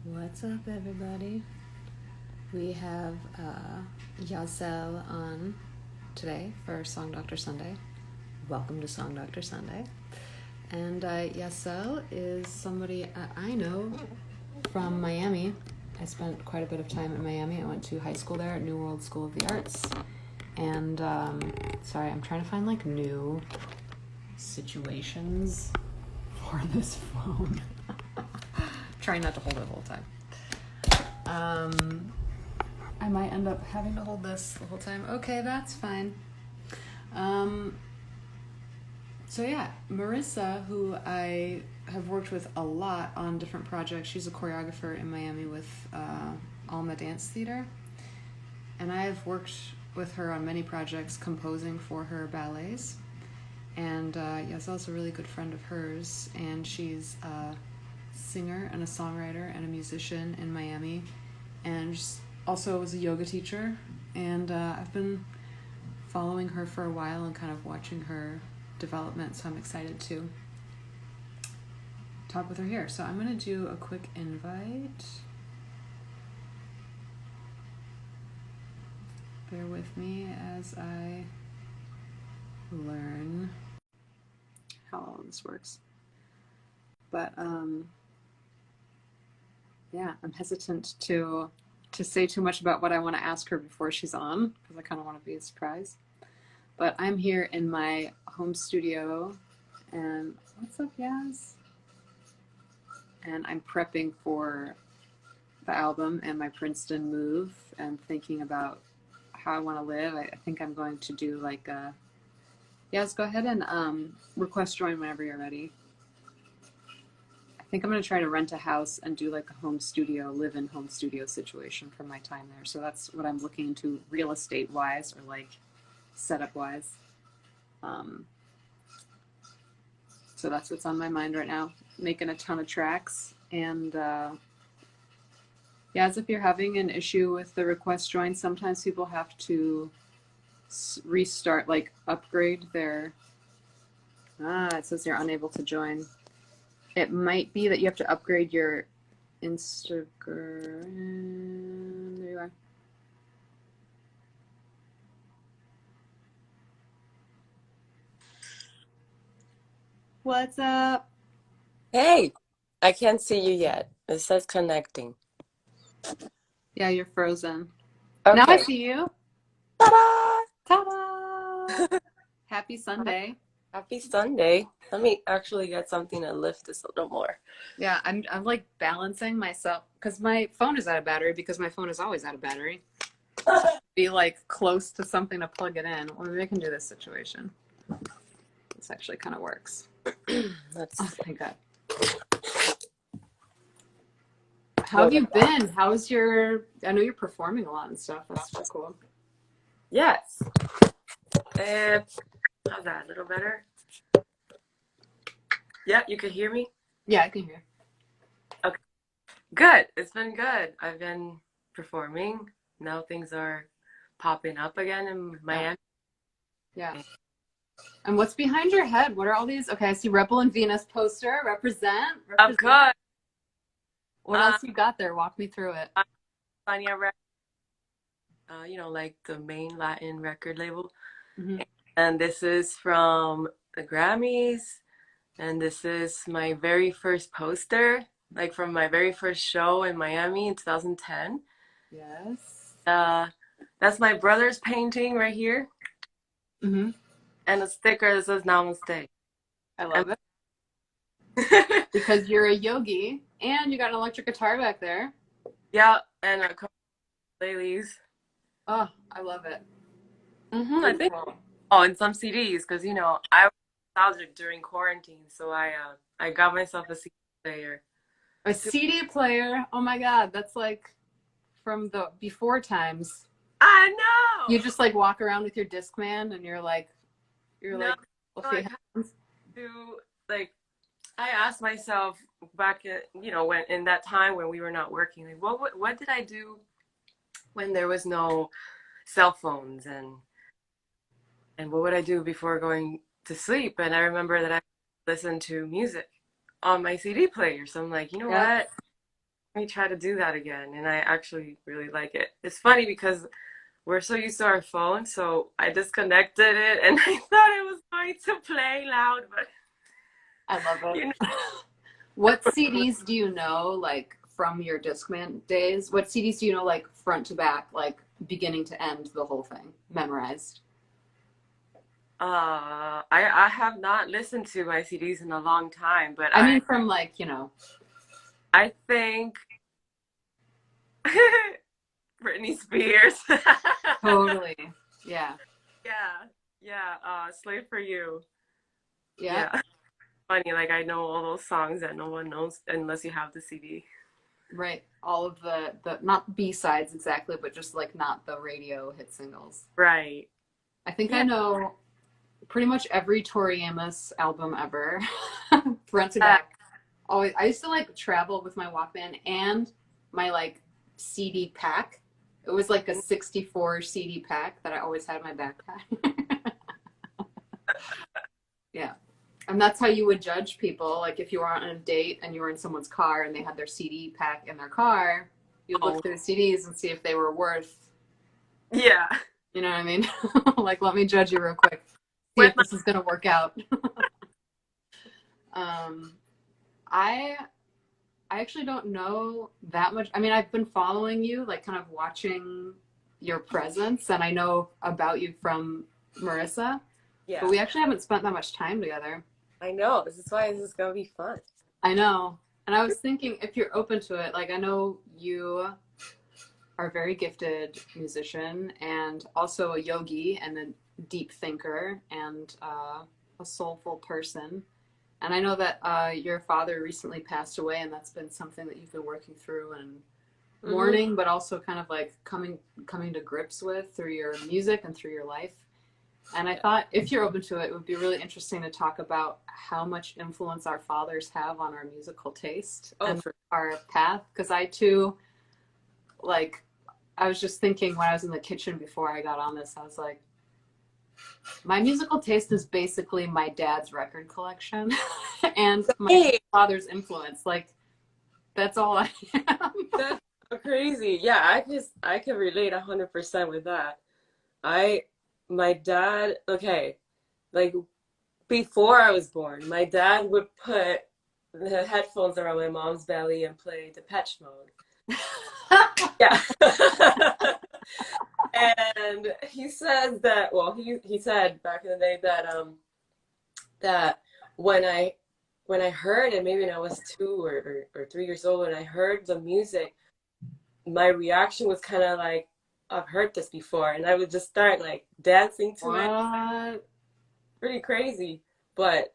What's up, everybody? We have Jahzel on today for Song Doctor Sunday. Welcome to Song Doctor Sunday. And Jahzel is somebody I know from Miami. I spent quite a bit of time in Miami. I went to high school there at New World School of the Arts. And, sorry, I'm trying to find like new situations for this phone. Trying not to hold it the whole time. I might end up having to hold this the whole time. Okay, that's fine. So yeah, Marissa, who I have worked with a lot on different projects, she's a choreographer in Miami with Alma Dance Theater. And I have worked with her on many projects composing for her ballets. And Jahzel's a really good friend of hers, and she's a singer and a songwriter and a musician in Miami, and also was a yoga teacher. And I've been following her for a while and kind of watching her development, so I'm excited to talk with her here. So I'm going to do a quick invite. Bear with me as I learn how all this works. But yeah, I'm hesitant to say too much about what I want to ask her before she's on, because I kind of want to be a surprise. But I'm here in my home studio, and what's up, Yaz? And I'm prepping for the album and my Princeton move and thinking about how I want to live. I think I'm going to do like a... Yaz, go ahead and request join whenever you're ready. I think I'm going to try to rent a house and do like a home studio, live-in home studio situation for my time there. So that's what I'm looking into real estate wise, or like setup wise. So that's what's on my mind right now. Making a ton of tracks. And yeah, as if you're having an issue with the request join, sometimes people have to restart, like upgrade their... it says you're unable to join. It might be that you have to upgrade your Instagram. There you are. What's up? Hey, I can't see you yet. It says connecting. Yeah, you're frozen. Now I Okay. see you. Ta-da! Ta-da! Happy Sunday. Happy Sunday. Let me actually get something to lift this a little more. Yeah, I'm like balancing myself because my phone is out of battery, because my phone is always out of battery. Be like close to something to plug it in. Well, maybe I can do this situation. This actually kind of works. Let's Oh, see. thank God. How have you been? How's your... I know you're performing a lot and stuff. That's so cool. Yes. How's that? A little better? Yeah, you can hear me? Yeah, I can hear. Okay. Good. It's been good. I've been performing. Now things are popping up again in Miami. Yeah. And what's behind your head? What are all these? Okay, I see Rebel and Venus poster. Represent. Of course. What else you got there? Walk me through it. Fania like the main Latin record label. Mm-hmm. And this is from the Grammys. And this is my very first poster, like from my very first show in Miami in 2010. Yes. That's my brother's painting right here. Mm-hmm. And a sticker that says Namaste. I love it. it. Because you're a yogi and you got an electric guitar back there. Yeah, and a couple of ladies. Oh, I love it. I think. Oh, and some CDs, because I was nostalgic during quarantine, so I got myself a CD player. A CD player. Oh my God, that's like from the before times. I know. You just like walk around with your Discman and you're like, okay. Like I asked myself back at when in that time when we were not working, like what did I do when there was no cell phones, and what would I do before going to sleep? And I remember that I listened to music on my CD player. So I'm like, what? I try to do that again, and I actually really like it. It's funny because we're so used to our phone, so I disconnected it, and I thought it was going to play loud, but I love it. you know. What CDs do you know, like from your Discman days? What CDs do you know, like front to back, like beginning to end, the whole thing, memorized? I have not listened to my CDs in a long time, but I mean, from like, you know, I think Britney Spears. totally. Yeah. Yeah, yeah. Slave for You. Yeah. Yeah. Funny, like I know all those songs that no one knows unless you have the CD. Right. All of the not B-sides exactly, but just like not the radio hit singles. Right. I think I Yeah. know pretty much every Tori Amos album ever, front to Uh, back. Always, I used to like travel with my Walkman and my like CD pack. It was like a 64 CD pack that I always had in my backpack. Yeah. And that's how you would judge people. Like if you were on a date and you were in someone's car and they had their CD pack in their car, you'd look oh, through the CDs and see if they were worth, yeah. you know what I mean? Like, let me judge you real quick. See With if this is going to work out. um, I I actually don't know that much. I mean, I've been following you, like kind of watching your presence, and I know about you from Marissa, yeah. but we actually haven't spent that much time together. I know. This is why this is gonna be fun. I know. And I was thinking if you're open to it, like I know you are a very gifted musician and also a yogi and a deep thinker and a soulful person. And I know that your father recently passed away, and that's been something that you've been working through and Hmm. mourning, but also kind of like coming to grips with through your music and through your life. And I Yeah. thought if you're open to it, it would be really interesting to talk about how much influence our fathers have on our musical taste Oh, and for our path. Because I too, like, I was just thinking when I was in the kitchen before I got on this, I was like, my musical taste is basically my dad's record collection and my hey, father's influence. Like, that's all I am. that's so crazy. Yeah, I can relate 100% with that. I my dad. Okay, like before I was born, my dad would put the headphones around my mom's belly and play Depeche Mode. Yeah. And he says that, well, he said back in the day that that when I when I heard it, maybe when I was 2 or 3 years old, and I heard the music, my reaction was kind of like, I've heard this before, and I would just start like dancing to it. What? Pretty crazy. But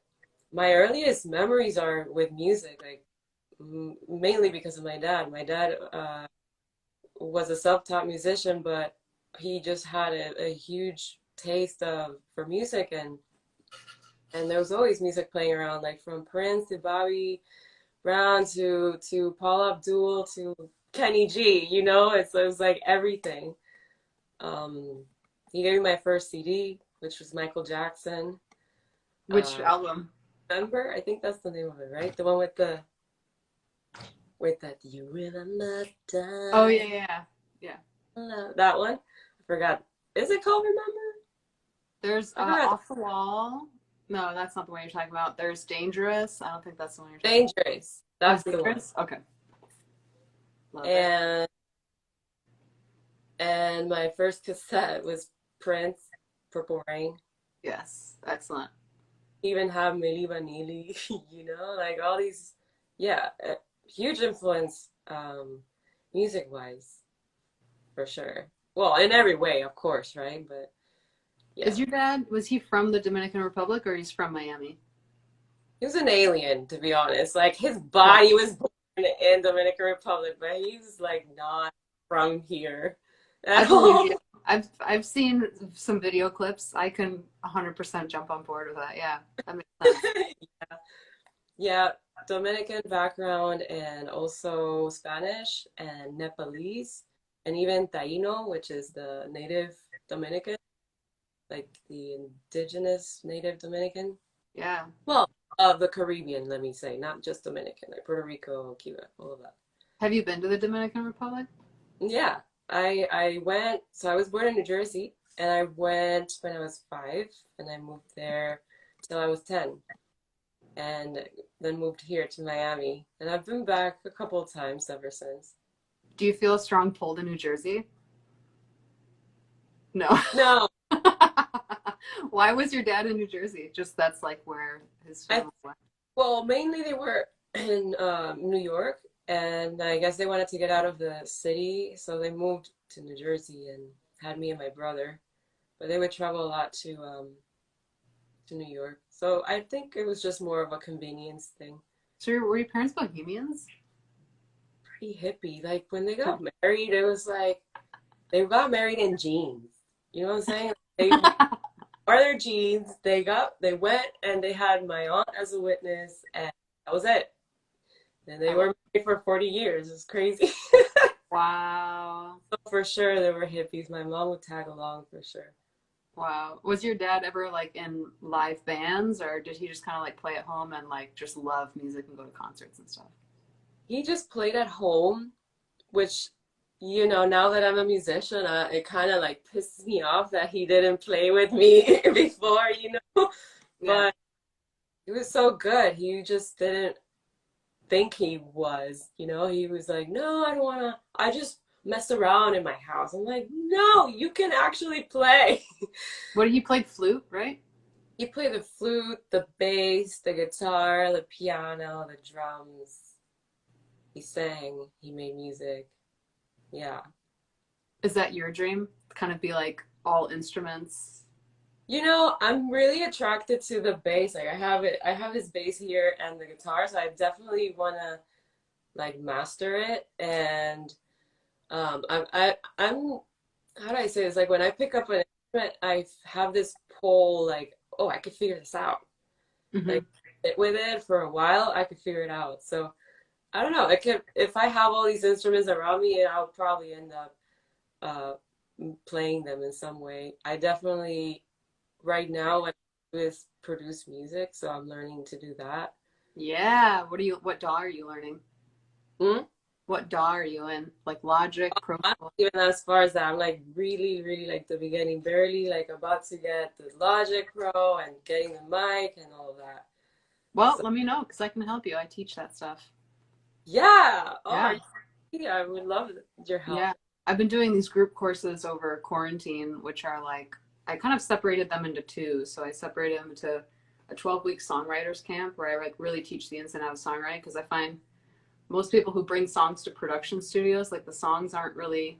my earliest memories are with music, like mainly because of my dad. My dad was a self-taught musician, but he just had a huge taste of for music, and there was always music playing around, like from Prince to Bobby Brown to Paul Abdul to Kenny G. You know, it was like everything. Um, he gave me my first CD, which was Michael Jackson. Which album? Remember, I think that's the name of it, right? The one with that "You Really Must Oh, Die." yeah, yeah, yeah. That one. I forgot. Is it called Remember? There's I forgot. Off the Wall. No, that's not the one you're talking about. There's Dangerous. I don't think that's the one you're talking about. Dangerous. Oh, That's the one. Dangerous? Okay. Love it. And my first cassette was Prince, Purple Rain. Yes. Excellent. Even have Milli Vanilli, you know, like all these, yeah, huge influence, music wise, for sure. Well, in every way, of course, right? But Is yeah, your dad, was he from the Dominican Republic or he's from Miami? he was an alien, to be honest. Like his Yeah. body was born in Dominican Republic, but he's like not from here I at believe all. you. I've seen some video clips. I can 100% jump on board with that. Yeah. That makes sense. Yeah, Dominican background and also Spanish and Nepalese and even Taino, which is the native Dominican, like the indigenous native Dominican. Yeah. Well, of the Caribbean, let me say, not just Dominican, like Puerto Rico, Cuba, all of that. Have you been to the Dominican Republic? Yeah, I went. So I was born in New Jersey, and I went when I was 5, and I moved there till I was 10, and then moved here to Miami, and I've been back a couple of times ever since. Do you feel a strong pull to New Jersey? No. No, Why was your dad in New Jersey? Just that's like where his I family went. well mainly they were in New York, and I guess they wanted to get out of the city, so they moved to New Jersey and had me and my brother. But they would travel a lot to New York. So I think it was just more of a convenience thing. So were your parents bohemians? Pretty hippie. Like when they got married, it was like they got married in jeans. You know what I'm saying? They wore their jeans. They went and they had my aunt as a witness, and that was it. And they were married for 40 years. It's crazy. Wow. So for sure, they were hippies. My mom would tag along for sure. Wow. Was your dad ever like in live bands or did he just kind of like play at home and like just love music and go to concerts and stuff? He just played at home, which, now that I'm a musician, it kind of like pisses me off that he didn't play with me before. Yeah. But he was so good. He just didn't think he was, he was like, no, I don't want to, I just mess around in my house. I'm like, no, you can actually play. What he played flute, right? He played the flute, the bass, the guitar, the piano, the drums. He sang, he made music. Yeah. Is that your dream? Kind of be like all instruments. I'm really attracted to the bass. Like I have his bass here and the guitar, so I definitely wanna like master it. And I'm how do I say this? Like when I pick up an instrument, I have this pull like, oh, I could figure this out. Hmm. Like sit with it for a while, I could figure it out. So I don't know. It could if I have all these instruments around me, I'll probably end up uh playing them in some way. I definitely right now what I do is produce music, so I'm learning to do that. Yeah. What DAW are you learning? Hmm? What DAW are you in? Like Logic, Pro I'm Tools? not even as far as that. I'm like really, really like the beginning, barely like about to get the Logic Pro and getting the mic and all of that. Well, So let me know because I can help you. I teach that stuff. yeah. Oh, Yeah. yeah, I would love your help. Yeah. I've been doing these group courses over quarantine, which are like, I kind of separated them into two. So I separated them into a 12-week songwriters camp where I like really teach the ins and outs of songwriting because I find most people who bring songs to production studios, like the songs aren't really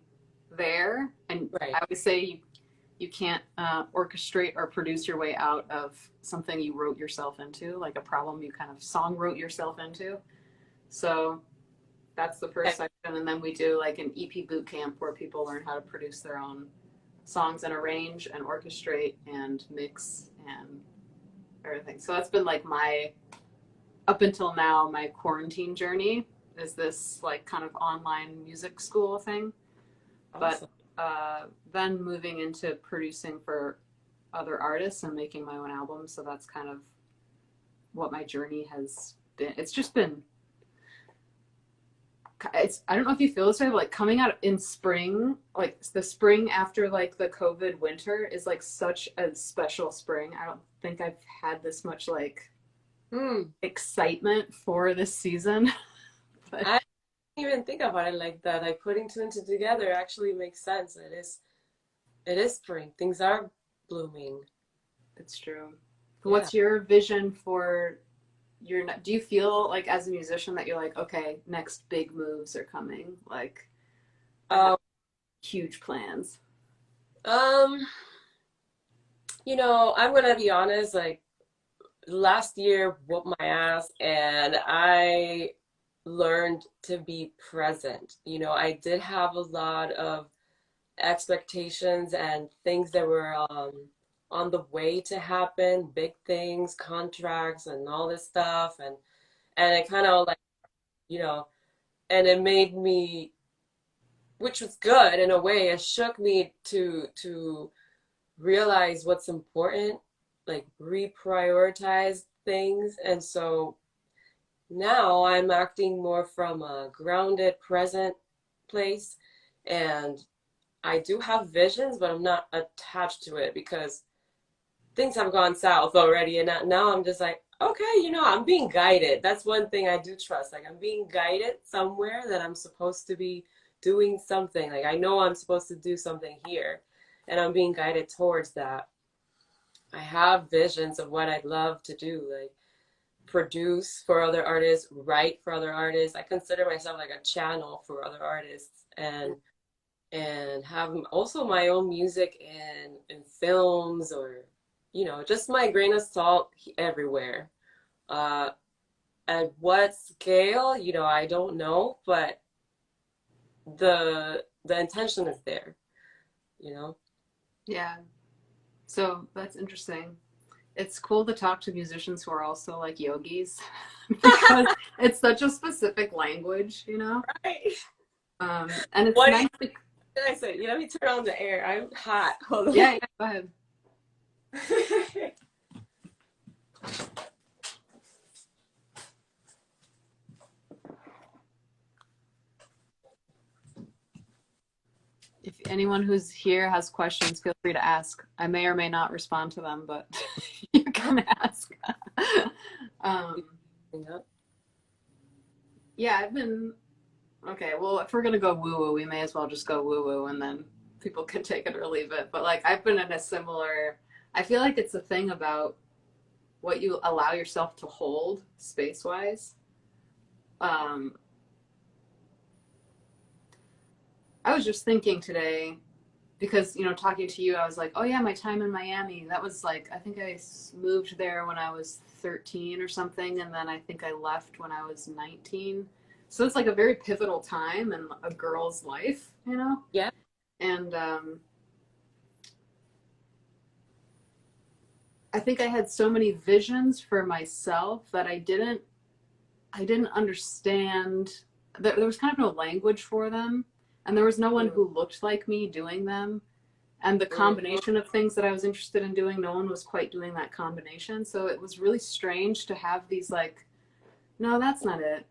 there. And Right. I always say you can't orchestrate or produce your way out of something you wrote yourself into, like a problem you kind of song wrote yourself into. So that's the Okay. first section. And then we do like an EP boot camp where people learn how to produce their own songs and arrange and orchestrate and mix and everything. So that's been like my, up until now, my quarantine journey is this like kind of online music school thing. But Awesome. then moving into producing for other artists and making my own albums. So that's kind of what my journey has been. It's just been I don't know if you feel this way, but like coming out in spring, like the spring after like the COVID winter is like such a special spring. I don't think I've had this much like Hmm. excitement for this season. But I didn't even think about it like that. Like putting two and two together actually makes sense. It is spring. Things are blooming. it's true. Yeah. What's your vision for your, do you feel like as a musician that you're like, okay, next big moves are coming? Like I have Um, huge plans. um, I'm gonna be honest, like last year whooped my ass and I learned to be present. I did have a lot of expectations and things that were on the way to happen, big things, contracts and all this stuff and it kind of like, you know, and it made me, which was good in a way, it shook me to realize what's important, like reprioritize things. And so now I'm acting more from a grounded, present place. And I do have visions, but I'm not attached to it because things have gone south already. And now I'm just like, okay, I'm being guided. That's one thing I do trust. Like, I'm being guided somewhere that I'm supposed to be doing something. Like, I know I'm supposed to do something here, and I'm being guided towards that. I have visions of what I'd love to do, like produce for other artists, write for other artists. I consider myself like a channel for other artists, and have also my own music in films, or just my grain of salt everywhere. uh at what scale, I don't know, but the intention is there, you know Yeah. So that's interesting. It's cool to talk to musicians who are also like yogis because it's such a specific language, you know? Right. And it's What nice to, did I say? Let me turn on the air. I'm hot. Hold on. yeah, yeah, go ahead. If anyone who's here has questions, feel free to ask. I may or may not respond to them, but you can ask. um, yeah, I've been okay. Well, if we're gonna go woo woo, we may as well just go woo woo, and then people can take it or leave it. But like, I've been in a similar. I feel like it's a thing about what you allow yourself to hold space wise. Um, I was just thinking today because talking to you, I was like, oh yeah, my time in Miami, that was like, I think I moved there when I was 13 or something, and then I think I left when I was 19. So it's like a very pivotal time in a girl's life, Yeah. and I think I had so many visions for myself that I didn't understand. There was kind of no language for them, and there was no one who looked like me doing them. And the combination of things that I was interested in doing, no one was quite doing that combination. So it was really strange to have these like, no, that's not it.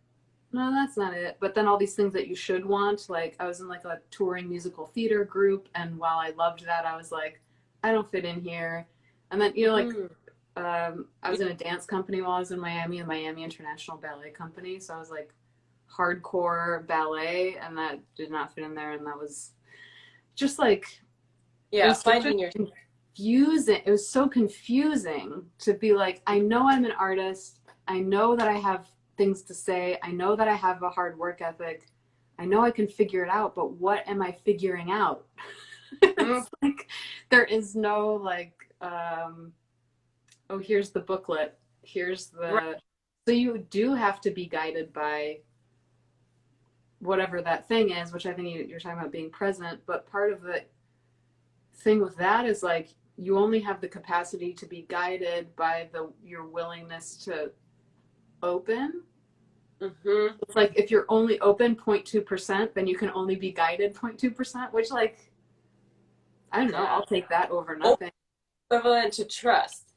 No, that's not it. But then all these things that you should want, like I was in like a touring musical theater group, and while I loved that, I was like, I don't fit in here. And then like I was in a dance company while I was in Miami, the Miami International Ballet Company. So I was like hardcore ballet, and that did not fit in there. And that was just like, it Yeah, was such a finding your confusing. It was so confusing to be like, I know I'm an artist. I know that I have things to say. I know that I have a hard work ethic. I know I can figure it out, but what am I figuring out? It's like there is no like, oh, here's the booklet. Here's the. right. So you do have to be guided by whatever that thing is, which I think you're talking about being present. But part of the thing with that is like you only have the capacity to be guided by your willingness to open. It's like if you're only open 0.2%, then you can only be guided 0.2%, which like I don't know, I'll take that over nothing. Equivalent to trust.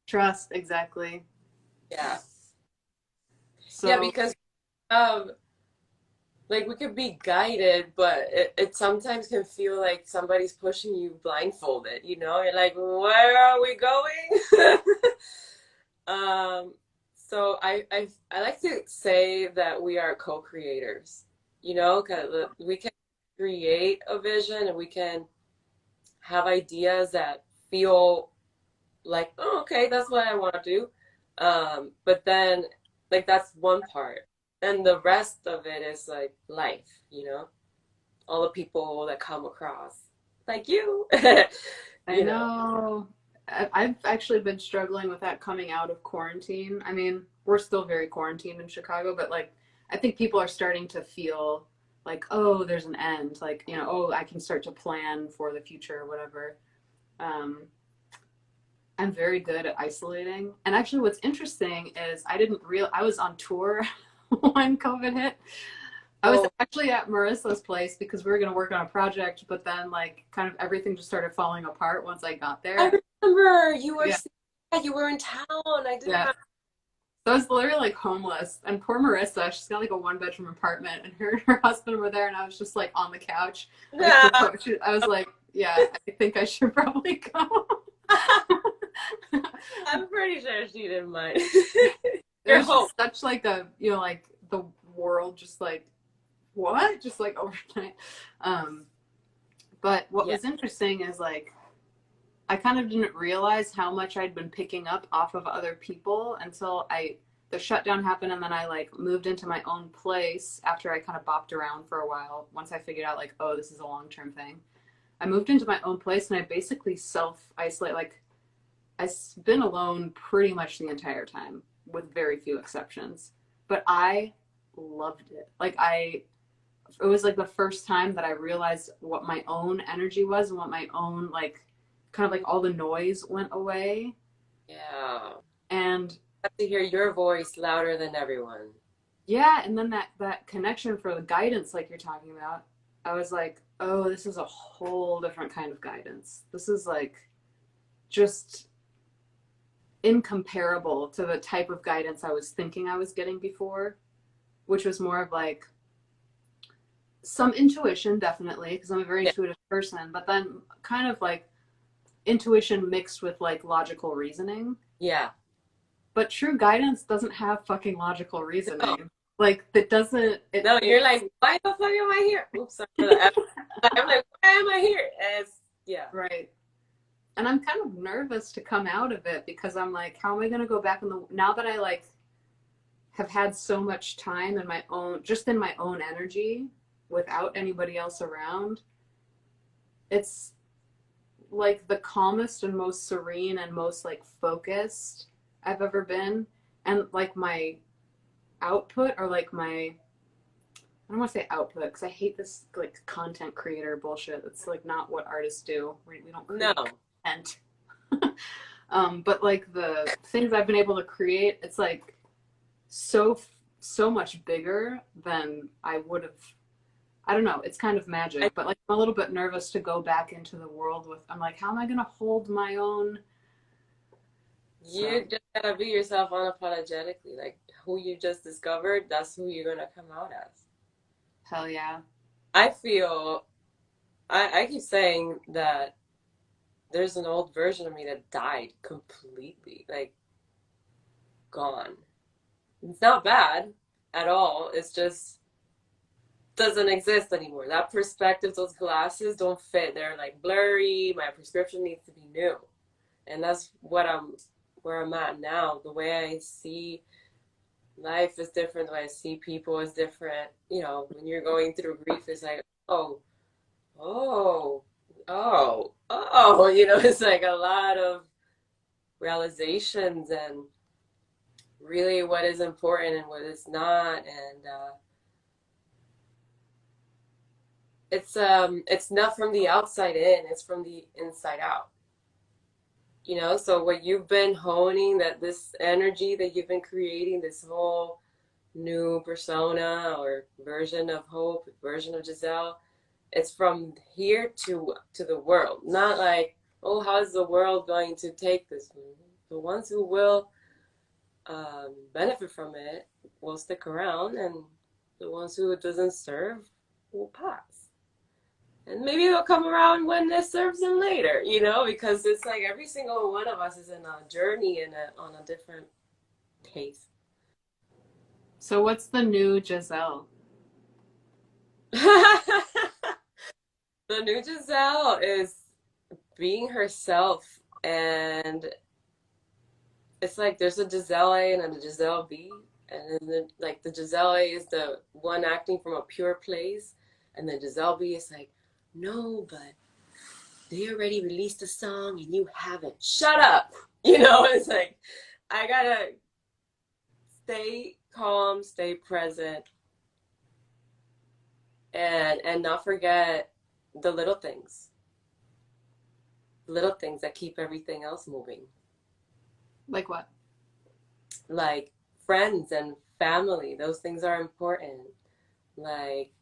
Trust, exactly. Yeah. So Yeah, because like we could be guided, but it sometimes can feel like somebody's pushing you blindfolded, You're like, where are we going? So I like to say that we are co-creators, 'cause we can create a vision, and we can have ideas that feel like, oh, okay, that's what I want to do. But then like that's one part. And the rest of it is like life, all the people that come across, like you. I know. I've actually been struggling with that coming out of quarantine. I mean, we're still very quarantined in Chicago, but like, I think people are starting to feel like, oh, there's an end. Like, oh, I can start to plan for the future or whatever. Um, I'm very good at isolating. And actually, what's interesting is I was on tour when COVID hit. I was actually at Marissa's place because we were going to work on a project, but then like kind of everything just started falling apart once I got there. I remember you were Yeah. you were in town. I didn't Yeah. remember. So I was literally like homeless, and poor Marissa, she's got like a one-bedroom apartment, and her and her husband were there, and I was just like on the couch, like No. proposed. I was like, yeah, I think I should probably go. I'm pretty sure she didn't mind. It Your was hope. just such like a, you know, like the world just like what? Just like overnight. Um, but what Yeah. was interesting is like I kind of didn't realize how much I'd been picking up off of other people until the shutdown happened, and then I like moved into my own place after I kind of bopped around for a while. Once I figured out like, oh, this is a long-term thing. I moved into my own place and I basically self-isolate. Like I've been alone pretty much the entire time with very few exceptions. But I loved it. It was like the first time that I realized what my own energy was and what my own like kind of like all the noise went away. Yeah. And I have to hear your voice louder than everyone. yeah, and then that connection for the guidance like you're talking about, I was like, oh, this is a whole different kind of guidance. This is like just incomparable to the type of guidance I was thinking I was getting before, which was more of like some intuition, definitely, because I'm a very Yeah. intuitive person, but then kind of like intuition mixed with like logical reasoning. Yeah. But true guidance doesn't have fucking logical No, reasoning. Like that doesn't no, you're like, why the fuck am I here? Oops, sorry for the F. I'm like, why am I here? And it's, yeah. right. And I'm kind of nervous to come out of it because I'm like, how am I going to go back in the now that I like have had so much time in my own just in my own energy without anybody else around. It's like the calmest and most serene and most like focused I've ever been. And like my output or like my I don't want to say output because I hate this like content creator bullshit. It's like not what artists do. We don't No. create content. But like the things I've been able to create, it's like so much bigger than I would have. I don't know. It's kind of I, magic, but like I'm a little bit nervous to go back into the world with. I'm like, how am I gonna hold my own? you So just gotta be yourself unapologetically. Like who you just discovered, that's who you're gonna come out as. hell yeah. I feel I keep saying that there's an old version of me that died completely, like gone. It's not bad at all. It's just doesn't exist anymore. That perspective, those glasses don't fit. They're like blurry. My prescription needs to be new. And that's what I'm where I'm at now. The way I see life is different. The way I see people is different. You know, when you're going through grief, it's like, oh, oh, oh, you know, it's like a lot of realizations and really what is important and what is not. And it's not from the outside in, it's from the inside out. You know, so what you've been honing, that this energy that you've been creating, this whole new persona or version of Hope, version of Jahzel, it's from here to the world. Not like, oh, how's the world going to take this? The ones who will benefit from it will stick around, and the ones who it doesn't serve will pass. And maybe they'll come around when this serves them later, you know, because it's like every single one of us is in a journey and on a different pace. So what's the new Jahzel? The new Jahzel is being herself, and it's like there's a Jahzel A and a Jahzel B, and then like the Jahzel A is the one acting from a pure place, and then Jahzel B is like, no, but they already released a song and you haven't. Shut up. You know, it's like I gotta stay calm, stay present, and not forget the little things that keep everything else moving, Like what? like friends and family. Those things are important. Like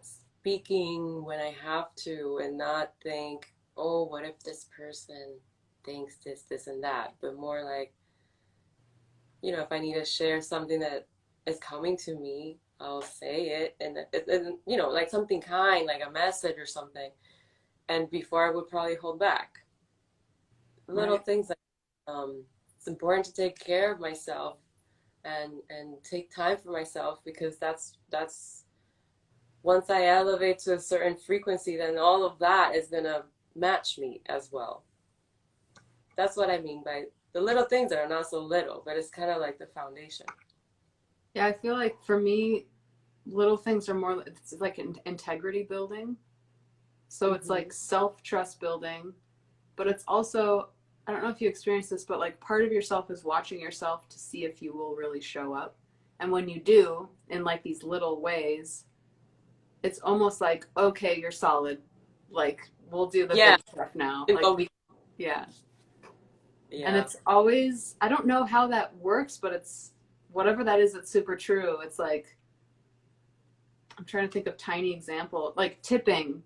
speaking when I have to, and not think, oh, what if this person thinks this, this, and that, but more like you know, if I need to share something that is coming to me, I'll say it, and you know, like something kind, like a message or something. And before I would probably hold back. Little Right. things like it's important to take care of myself and take time for myself because that's once I elevate to a certain frequency, then all of that is gonna match me as well. That's what I mean by the little things that are not so little, but it's kind of like the foundation. Yeah, I feel like for me, little things are more, it's like integrity building. So it's Mm-hmm. like self trust building, but it's also, I don't know if you experience this, but like part of yourself is watching yourself to see if you will really show up. And when you do, in like these little ways, it's almost like, okay, you're solid. Like, we'll do the Yeah, big stuff now. and Like, go. we, yeah. And Yeah, it's always, I don't know how that works, but it's whatever that is, it's super true. It's like, I'm trying to think of tiny example, like tipping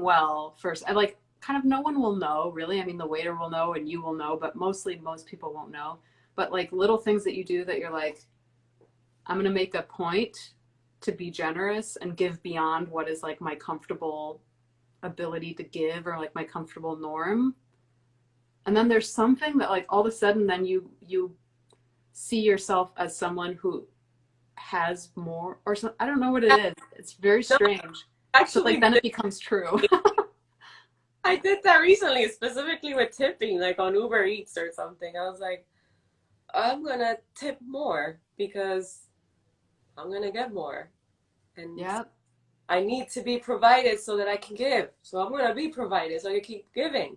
well first. I like kind of no one will know really. I mean, the waiter will know and you will know, but mostly most people won't know. But like little things that you do that you're like, I'm going to make a point to be generous and give beyond what is like my comfortable ability to give or like my comfortable norm. And then there's something that like all of a sudden then you see yourself as someone who has more or some, I don't know what it is. It's very no, strange. But like actually, then it becomes true. I did that recently, specifically with tipping, like on Uber Eats or something. I was like, I'm gonna tip more because I'm gonna get more, and Yeah. I need to be provided so that I can give. So I'm gonna be provided so I can keep giving.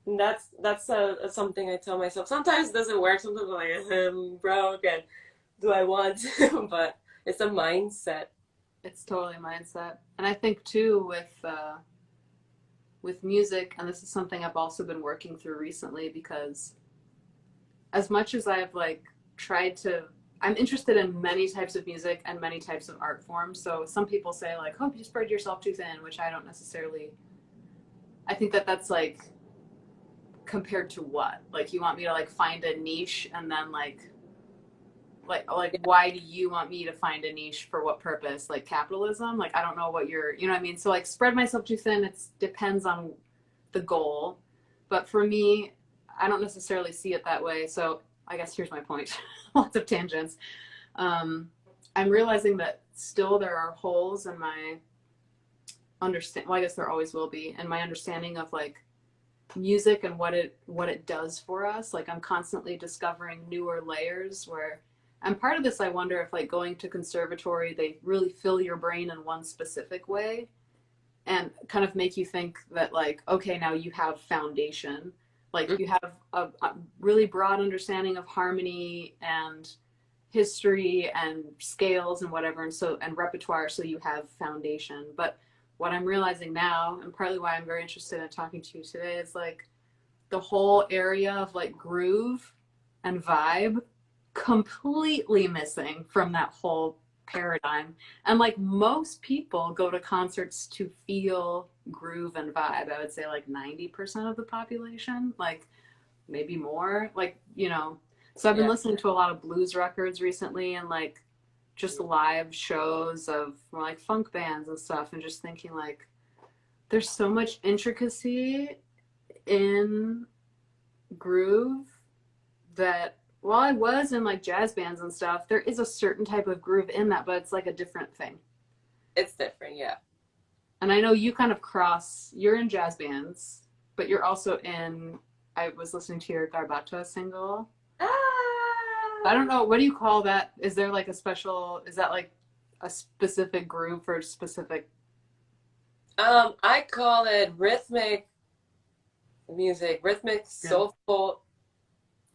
And that's something I tell myself. Sometimes it doesn't work. Sometimes I'm like, I'm broke and do I want to? But it's a mindset. It's totally a mindset. And I think too with music, and this is something I've also been working through recently because as much as I've like tried to I'm interested in many types of music and many types of art forms. So some people say like, "Oh, you spread yourself too thin," which I don't necessarily. I think that that's like compared to what? Like you want me to like find a niche and then like why do you want me to find a niche for what purpose? Like capitalism? Like I don't know what you're, you know what I mean? So like spread myself too thin, it depends on the goal. But for me, I don't necessarily see it that way. So I guess here's my point. Lots of tangents. Um, I'm realizing that still there are holes in my understand. Well, I guess there always will be, in my understanding of like music and what it does for us. Like I'm constantly discovering newer layers where and part of this I wonder if like going to conservatory they really fill your brain in one specific way and kind of make you think that like okay now you have foundation like you have a really broad understanding of harmony and history and scales and whatever and so and repertoire so you have foundation but what I'm realizing now and partly why I'm very interested in talking to you today is like the whole area of like groove and vibe completely missing from that whole paradigm. And like most people go to concerts to feel groove and vibe. I would say like 90% of the population, like maybe more, like, you know. So I've been Yeah. listening to a lot of blues records recently and like just live shows of like funk bands and stuff and just thinking like there's so much intricacy in groove that while I was in like jazz bands and stuff, there is a certain type of groove in that, but it's like a different thing. It's different, yeah. And I know you kind of cross, you're in jazz bands, but you're also in, I was listening to your Garbata single. I Ah! don't know, what do you call that? Is there like a special, is that like a specific groove for a specific? I call it rhythmic music, rhythmic, Yeah. soulful,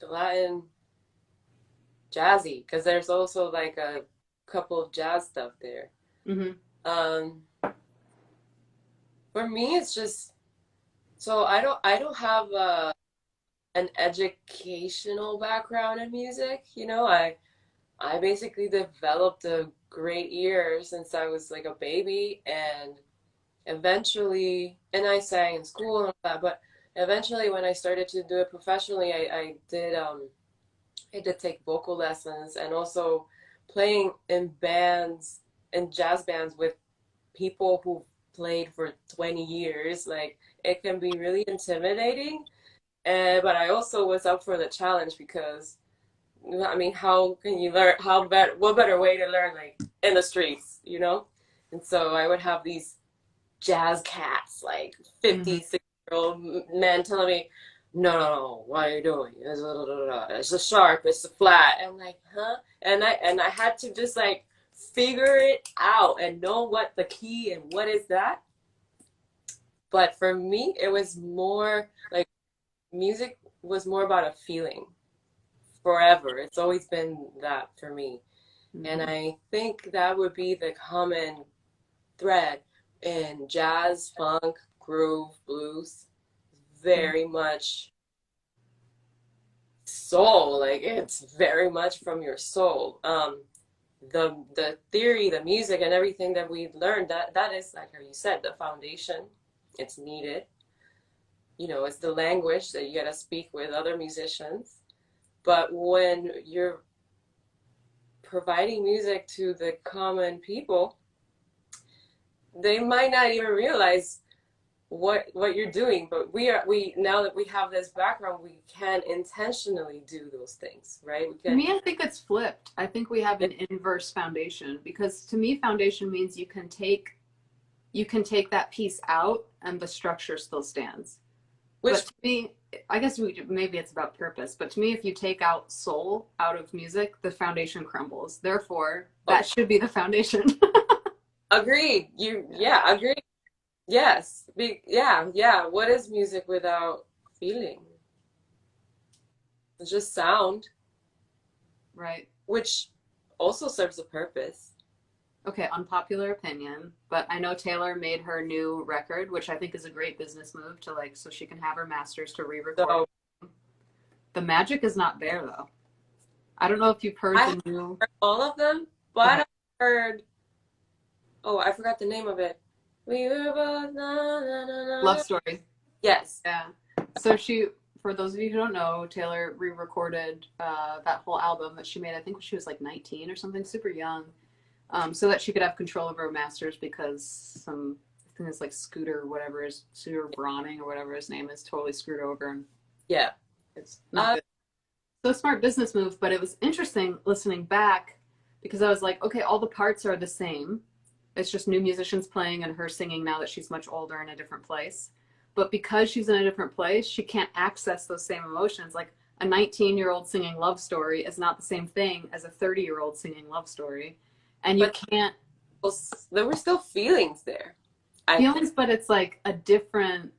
Latin, jazzy, because there's also like a couple of jazz stuff there. Mm-hmm. Um, for me, it's just so I don't have an educational background in music. You know, I basically developed a great ear since I was like a baby, and eventually, and I sang in school and all that, but eventually when I started to do it professionally, I did. I did take vocal lessons and also playing in bands and jazz bands with people who played for 20 years. Like it can be really intimidating. But I also was up for the challenge because I mean, how can you learn? What better way to learn like in the streets, you know? And so I would have these jazz cats, like Mm-hmm. 56-year-old men telling me, no, no, no, what are you doing? It's a sharp, it's a flat. I'm like, huh? And I had to just like figure it out and know what the key and what is that. But for me, it was more like music was more about a feeling forever. It's always been that for me. And Mm-hmm. I think that would be the common thread in jazz, funk, groove, blues, very much soul. Like it's very much from your soul. The theory, the music, and everything that we learned that is like how you said the foundation. It's needed. You know, it's the language that you gotta speak with other musicians. But when you're providing music to the common people, they might not even realize what you're doing, but we now that we have this background, we can intentionally do those things, right? We To can. me, I think it's flipped. I think we have an inverse foundation because to me, foundation means you can take that piece out and the structure still stands. Which But to me, I guess maybe it's about purpose. But to me, if you take out soul out of music, the foundation crumbles. Therefore, oh, that should be the foundation. agreed. You Yeah. yeah, agreed. Yes. Yeah, yeah. What is music without feeling? It's just sound, Right. which also serves a purpose. Okay, unpopular opinion, but I know Taylor made her new record, which I think is a great business move to like so she can have her masters to re-record. So The magic is not there though. I don't know if you've heard I have the new. heard all of them, Go but ahead. I heard oh, I forgot the name of it. We were both na, na, na, Love na. Story. Yes. Yeah. So she, for those of you who don't know, Taylor re-recorded that whole album that she made. I think when she was like 19 or something, super young, so that she could have control over her masters because some I think it's like Scooter, whatever is Scooter Brawning or whatever his name is, totally screwed over and Yeah. it's not good. So smart business move, but it was interesting listening back because I was like, okay, all the parts are the same. It's just new musicians playing and her singing now that she's much older in a different place. But because she's in a different place, she can't access those same emotions. Like a 19-year-old singing Love Story is not the same thing as a 30-year-old singing Love Story. And you But can't there were still feelings there, I think. feelings, but it's like a different,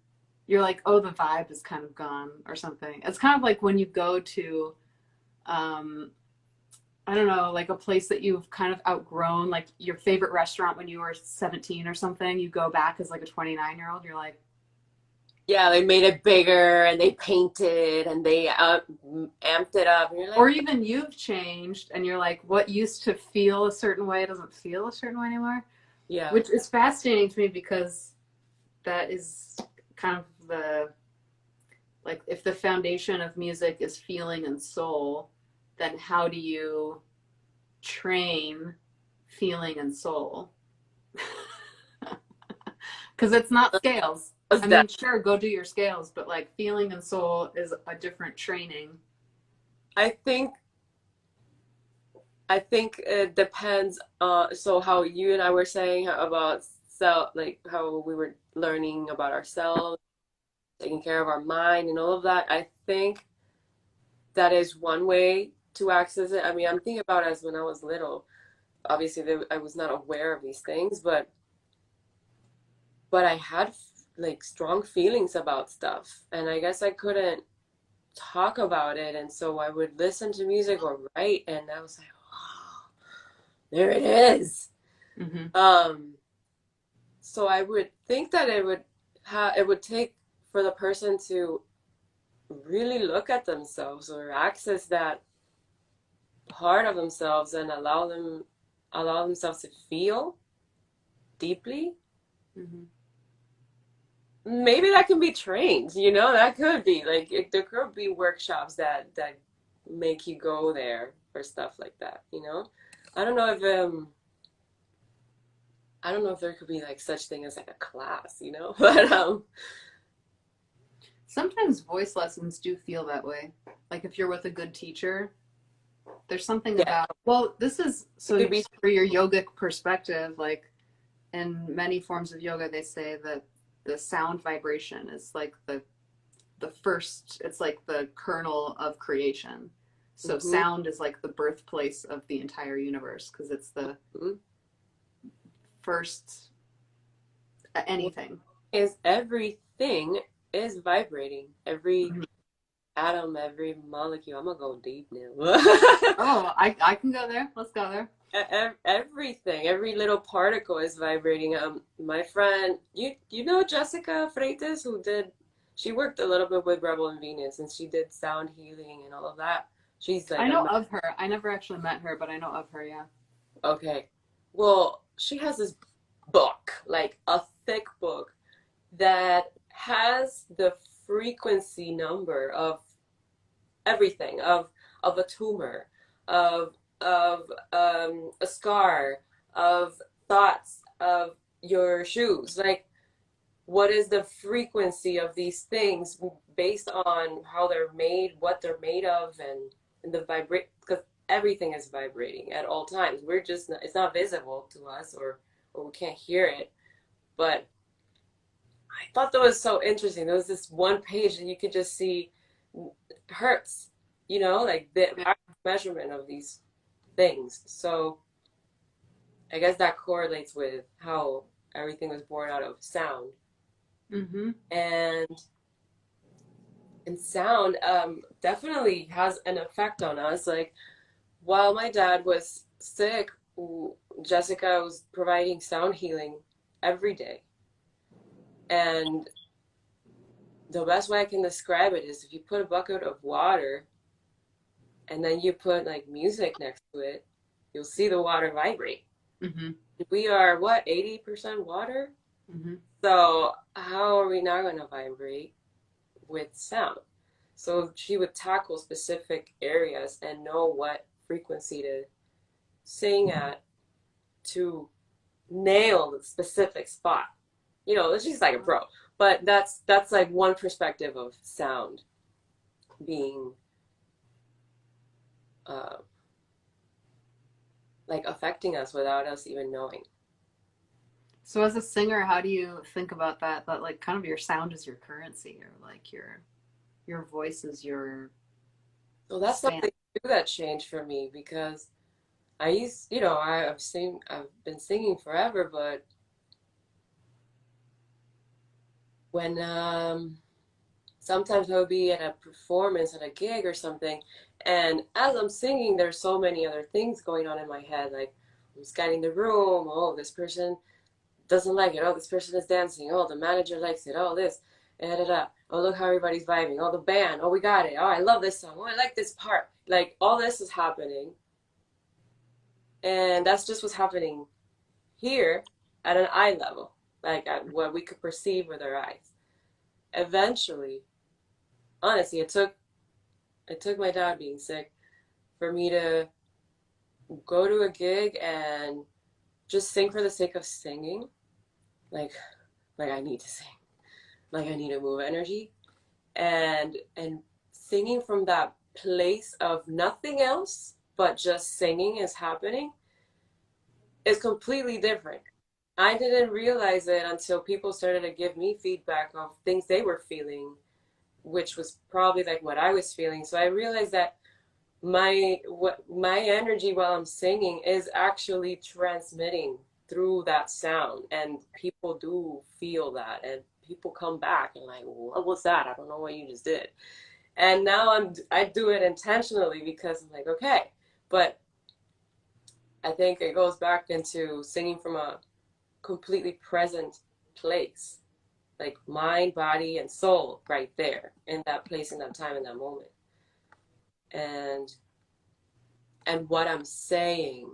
you're like, oh, the vibe is kind of gone or something. It's kind of like when you go to um, I don't know, like a place that you've kind of outgrown, like your favorite restaurant when you were 17 or something, you go back as like a 29-year-old, you're like, Yeah, they made it bigger and they painted and they amped it up. And you're or like, even you've changed and you're like, what used to feel a certain way doesn't feel a certain way anymore, yeah. which is fascinating to me because that is kind of the, like, if the foundation of music is feeling and soul, then how do you train feeling and soul? Because it's not scales. Was I that? mean, sure, go do your scales, but like feeling and soul is a different training. I think I think it depends. So how you and I were saying about self, like how we were learning about ourselves, taking care of our mind, and all of that. I think that is one way to access it. I mean, I'm thinking about as when I was little. Obviously, I was not aware of these things, but I had like strong feelings about stuff, and I guess I couldn't talk about it, and so I would listen to music or write, and I was like, oh, there it is. Mm-hmm. Um, so I would think that it would take for the person to really look at themselves or access that part of themselves and allow themselves to feel deeply. Mm-hmm. Maybe that can be trained, that could be like there could be workshops that make you go there or stuff like that, you know? I don't know if I don't know if there could be like such thing as like a class, you know? But Sometimes voice lessons do feel that way. Like if you're with a good teacher, there's something yeah, about, well, this is it so could be for your yogic perspective, like in many forms of yoga, they say that the sound vibration is like the first, it's like the kernel of creation. So hmm sound is like the birthplace of the entire universe because it's the hmm first anything. is everything is vibrating. Every Mhm. atom, every molecule. I'm gonna go deep now. Oh, I can go there. Let's go there. Everything, every little particle is vibrating. My friend, you know Jessica Freitas, who did, she worked a little bit with Rebel and Venus, and she did sound healing and all of that. She's like I a know of her. I never actually met her, but I know of her, yeah. okay. Well, she has this book, like a thick book, that has the frequency number of everything, of a tumor, of a scar, of thoughts, of your shoes. Like, what is the frequency of these things based on how they're made, what they're made of, and the vibrate, because everything is vibrating at all times. We're just not, it's not visible to us, or we can't hear it. But I thought that was so interesting. There was this one page that you could just see hertz, you know, like the measurement of these things. So I guess that correlates with how everything was born out of sound. Mm-hmm. And sound definitely has an effect on us. Like while my dad was sick, Jessica was providing sound healing every day. And the best way I can describe it is if you put a bucket of water and then you put like music next to it, you'll see the water vibrate. Mm-hmm. We are what, 80% water? Mm-hmm. So how are we not going to vibrate with sound? So she would tackle specific areas and know what frequency to sing at to nail the specific spot. You know, she's like a pro. But that's like one perspective of sound being uh, like affecting us without us even knowing. So as a singer, how do you think about that? That like kind of your sound is your currency, or like your voice is your So that's stamp. something too that changed for me because I used, you know, I've been singing forever, but when sometimes I'll be at a performance at a gig or something, and as I'm singing, there's so many other things going on in my head, like I'm scanning the room. Oh, this person doesn't like it. Oh, this person is dancing. Oh, the manager likes it. Oh, this. Da, da, da. Oh, look how everybody's vibing. Oh, the band. Oh, we got it. Oh, I love this song. Oh, I like this part. Like all this is happening, and that's just what's happening here at an eye level, like at what we could perceive with our eyes. Eventually, honestly, it took my dad being sick for me to go to a gig and just sing for the sake of singing, like I need to sing, like I need to move energy, and singing from that place of nothing else but just singing is happening is completely different. I didn't realize it until people started to give me feedback of things they were feeling, which was probably like what I was feeling. So I realized that my energy while I'm singing is actually transmitting through that sound, and people do feel that, and people come back and like, what was that? I don't know what you just did. And now I do it intentionally because I'm like, okay, but I think it goes back into singing from a completely present place, like mind, body, and soul right there in that place, in that time, in that moment. And what I'm saying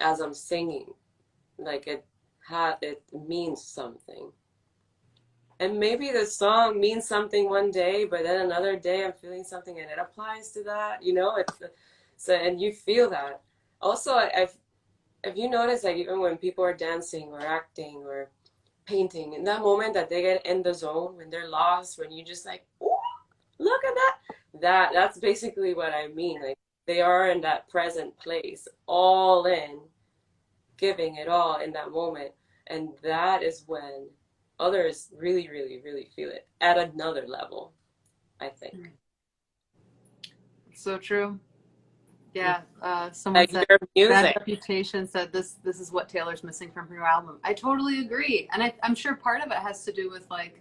as I'm singing, like it means something. And maybe the song means something one day, but then another day I'm feeling something and it applies to that, you know? It's so, and you feel that. Also, if you notice, like even when people are dancing or acting or painting, in that moment that they get in the zone, when they're lost, when you just like, ooh, look at that. That's basically what I mean. Like they are in that present place, all in, giving it all in that moment. And that is when others really, really, really feel it at another level, I think. So true. Yeah, someone Like said your Bad music. Reputation said this is what Taylor's missing from her album. I totally agree, and I'm sure part of it has to do with like,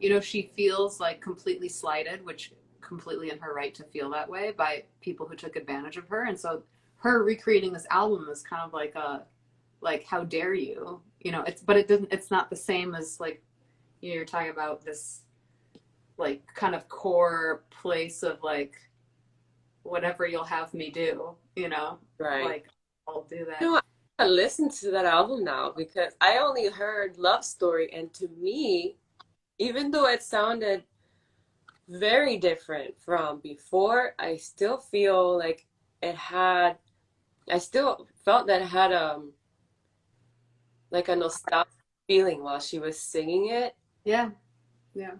you know, she feels like completely slighted, which completely in her right to feel that way by people who took advantage of her, and so her recreating this album is kind of like a like how dare you, you know? It's but it doesn't. It's not the same as like you're talking about this like kind of core place of like whatever you'll have me do, you know, Right. like I'll do You that. know, I listen to that album now because I only heard Love Story, and to me, even though it sounded very different from before, I still feel like it had, I still felt that it had like a nostalgic feeling while she was singing it. Yeah, yeah.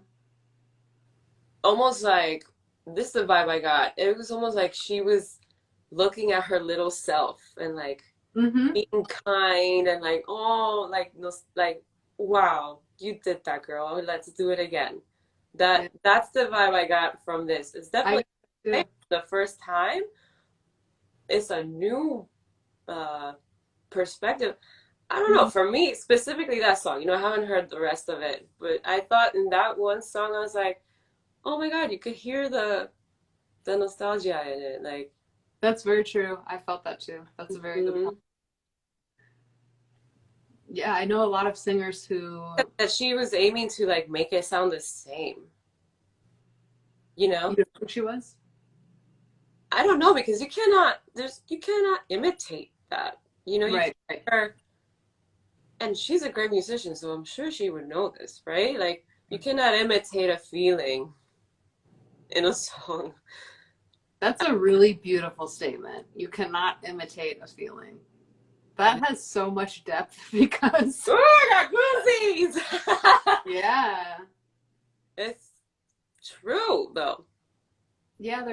Almost like this is the vibe I got. It was almost like she was looking at her little self and like Mm-hmm. being kind and like, oh, like no, like wow, you did that, girl. Let's do it again. Yeah, That's the vibe I got from this. It's I definitely do. the first time. It's a new uh perspective. I don't know. Mm-hmm. For me, specifically that song, I haven't heard the rest of it, but I thought in that one song, I was like, oh my God, you could hear the nostalgia in it. Like, That's very true. I felt that too. That's a very good point. mhm. Yeah, I know a lot of singers who. That she was aiming to like make it sound the same, you You know? know who she was? I don't know because you cannot imitate that. You Right, can't right. her, and she's a great musician, so I'm sure she would know this, right? Like you cannot imitate a feeling in a song. That's a really beautiful statement. You cannot imitate a feeling. That has so much depth because, Oh, I got goosies. yeah, It's true though. yeah.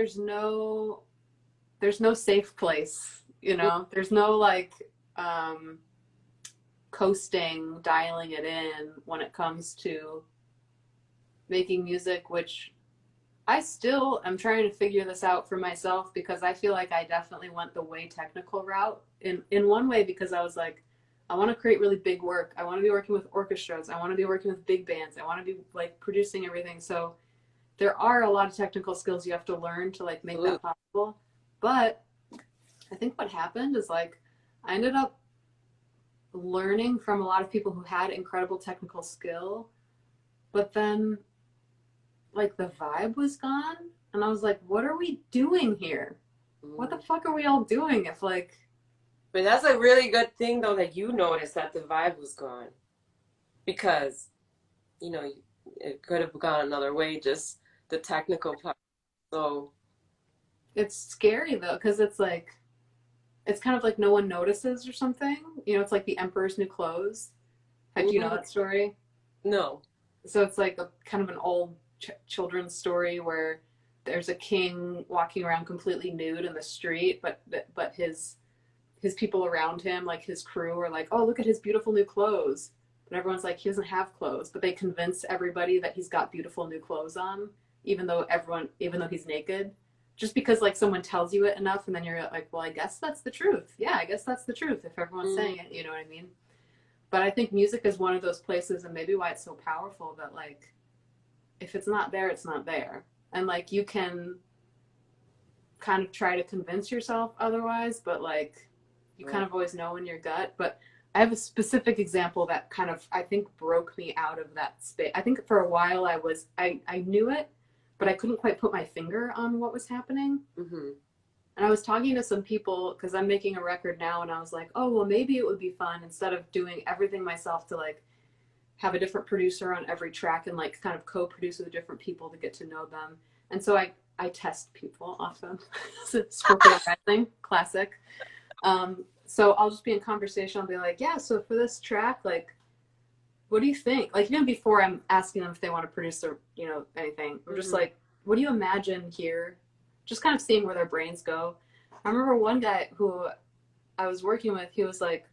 There's no safe place, you know. There's no like um, coasting, dialing it in when it comes to making music, which I still am trying to figure this out for myself because I feel like I definitely went the way technical route in one way because I was like, I want to create really big work. I want to be working with orchestras. I want to be working with big bands. I want to be like producing everything. So there are a lot of technical skills you have to learn to like make Absolutely. that possible. But I think what happened is like I ended up learning from a lot of people who had incredible technical skill, but then like the vibe was gone and I was like, what are we doing here? What the Mm. fuck are we all doing if like But that's a really good thing though that you noticed that the vibe was gone because you know it could have gone another way, just the technical part. So it's scary though because it's like it's kind of like no one notices or something, you know, it's like the emperor's new clothes. Do you know mm, that story? no. So it's like a kind of an old children's story where there's a king walking around completely nude in the street but his people around him, like his crew, are like, oh, look at his beautiful new clothes. But everyone's like, he doesn't have clothes. But they convince everybody that he's got beautiful new clothes on, even though he's naked. Just because like someone tells you it enough, and then you're like, well, I guess that's the truth. Yeah, I guess that's the truth if everyone's Mm, saying it. You know what I mean? But I think music is one of those places, and maybe why it's so powerful that like, if it's not there, it's not there, and like you can kind of try to convince yourself otherwise, but like you kind right. of always know in your gut. But I have a specific example that kind of I think broke me out of that space. I think for a while I knew it, but I couldn't quite put my finger on what was happening. Mm-hmm. And I was talking to some people because I'm making a record now, and I was like, oh well, maybe it would be fun instead of doing everything myself to like have a different producer on every track and like kind of co-produce with different people to get to know them. And so I test people often. Scorpio rising, classic. So I'll just be in conversation. I'll be like, yeah, so for this track, like, what do you think? Like, even before I'm asking them if they want to produce or, you know, anything, I'm just like, what do you imagine here? Just kind of seeing where their brains go. I remember one guy who I was working with, he was like,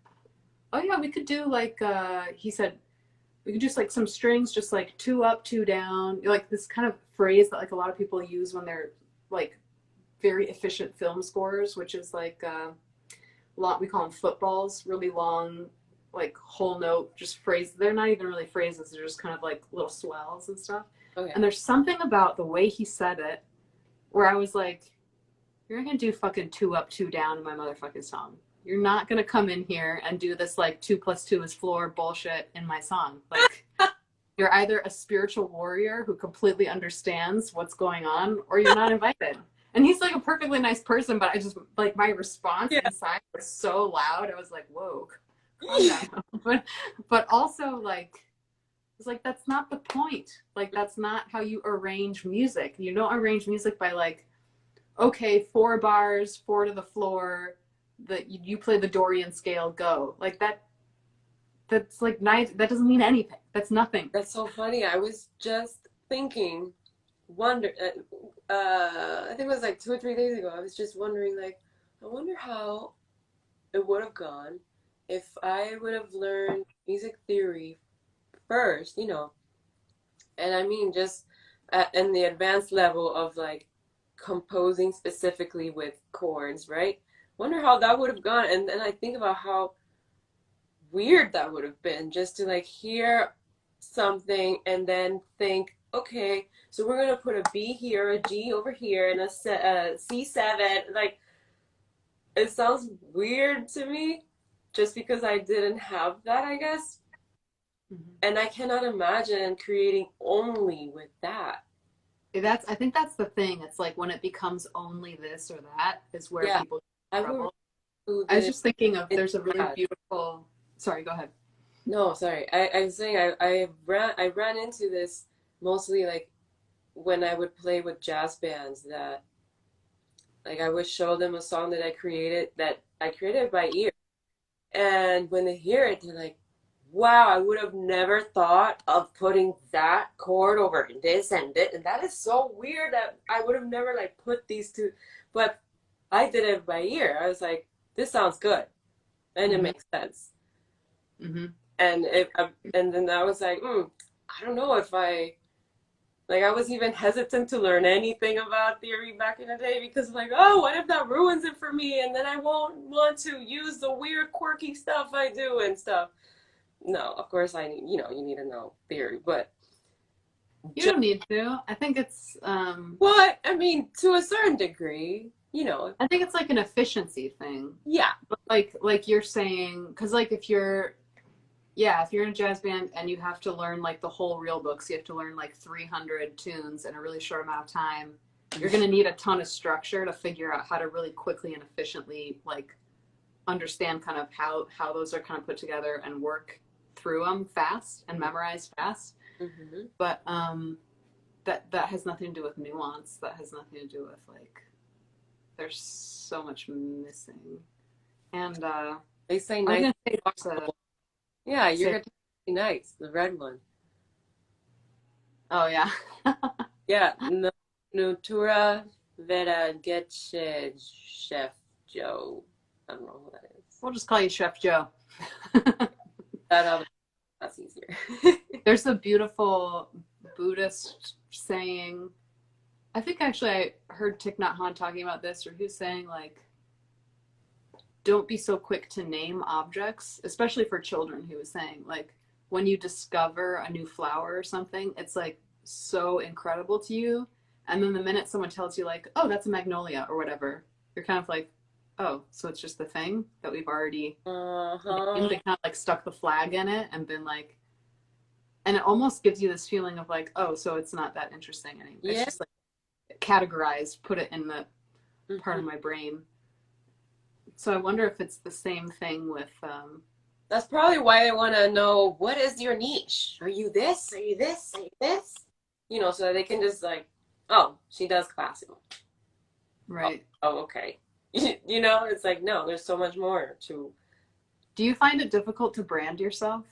oh yeah, we could do like, he said, we could just like some strings, just like 2 up, 2 down, like this kind of phrase that like a lot of people use when they're like very efficient film scores, which is like we call them footballs, really long, like whole note, just phrase. They're not even really phrases. They're just kind of like little swells and stuff. Okay. And there's something about the way he said it where I was like, you're not going to do fucking 2 up, 2 down in my motherfucking song. You're not going to come in here and do this like 2 + 2 is floor bullshit in my song. Like, you're either a spiritual warrior who completely understands what's going on, or you're not invited. And he's like a perfectly nice person, but I just, like, my response inside was so loud. I was like, whoa, calm down. But also, like, it's like, that's not the point. Like, that's not how you arrange music. You don't arrange music by like, okay, 4 bars, 4 to the floor, that you play the Dorian scale, go. Like that's like nice. That doesn't mean anything. That's nothing. That's so funny. I was just thinking, I think it was like 2 or 3 days ago. I was just wondering, like, I wonder how it would have gone if I would have learned music theory first, you know. And I mean, just in the advanced level of like composing specifically with chords, right? Wonder how that would have gone. And then I think about how weird that would have been, just to like hear something and then think, okay, so we're gonna put a B here, a G over here, and a C7. Like, it sounds weird to me just because I didn't have that, I guess. And I cannot imagine creating only with that. I think that's the thing. It's like when it becomes only this or that is where people struggle. I was just thinking of, there's a really beautiful, sorry, go ahead. No, sorry. I was saying I ran into this mostly like when I would play with jazz bands, that like I would show them a song that I created by ear. And when they hear it, they're like, wow, I would have never thought of putting that chord over this and this. And that is so weird that I would have never like put these two. But I did it by ear. I was like, this sounds good. And it makes sense. And then I was like, I don't know if I was even hesitant to learn anything about theory back in the day, because like, oh, what if that ruins it for me? And then I won't want to use the weird, quirky stuff I do and stuff. No, of course you need to know theory, but you don't need to. I think it's what I mean, to a certain degree, you know. I think it's like an efficiency thing. Yeah. But like you're saying, because like if you're in a jazz band and you have to learn like the whole real books, you have to learn like 300 tunes in a really short amount of time, you're going to need a ton of structure to figure out how to really quickly and efficiently like understand kind of how those are kind of put together and work through them fast and memorize fast. But that has nothing to do with nuance. That has nothing to do with like, there's so much missing. And they say nice. Yeah, you're gonna be nice. The red one. Oh yeah. Yeah. Nutura Vera Getche Chef Joe. I don't know who that is. We'll just call you Chef Joe. That's easier. There's a beautiful Buddhist saying. I think actually I heard Thich Nhat Hanh talking about this, or he was saying like, don't be so quick to name objects, especially for children. He was saying like, when you discover a new flower or something, it's like so incredible to you. And then the minute someone tells you like, oh, that's a magnolia or whatever, you're kind of like, oh, so it's just the thing that we've already they kind of like stuck the flag in it and been like, and it almost gives you this feeling of like, oh, so it's not that interesting anymore. It's just like categorized, put it in the part of my brain. So I wonder if it's the same thing with That's probably why I want to know, what is your niche? Are you this? Are you this? Are you this? You know, so that they can just like, oh, she does classical. Oh, Right. oh okay. You know, it's like, no, there's so much more to. Do you find it difficult to brand yourself?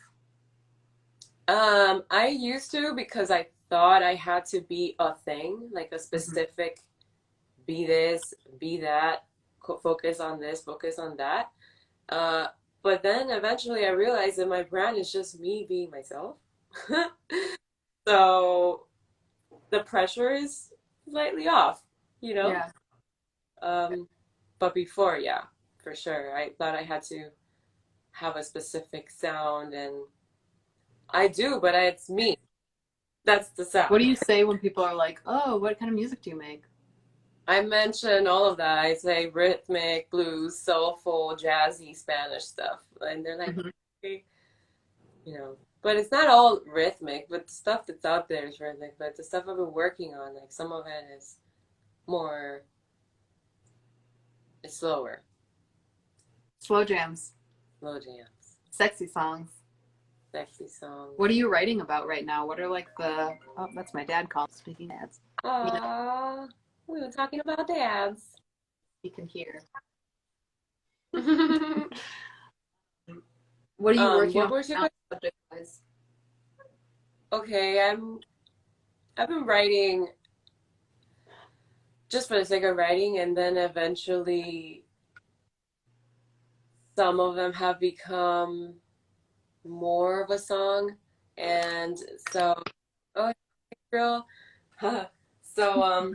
I used to because I thought I had to be a thing, like a Hmm. specific, be this, be that, focus on this, focus on that. Uh, but then eventually I realized that my brand is just me being myself. So the pressure is slightly off, you know? Yeah. Um, but before, yeah, for sure. I thought I had to have a specific sound, and I do, but it's me. That's the What do sound. you say when people are like, "Oh, what kind of music do you make?" I mention all of that. I say rhythmic, blues, soulful, jazzy, Spanish stuff. And they're like, Hmm. okay, you know. But it's not all rhythmic, but the stuff that's out there is rhythmic. But the stuff I've been working on, like some of it is more, it's slower, Slow jams, slow jams, sexy songs. sexy songs. What are you writing about right now? What are like the, oh, that's my dad calling. Speaking ads. You know, Aww, we were talking about dads. you can hear. What are you working What on was your now, question? subject wise? Okay, I've been writing just for the sake of writing, and then eventually some of them have become more of a song. And so, oh, girl. So,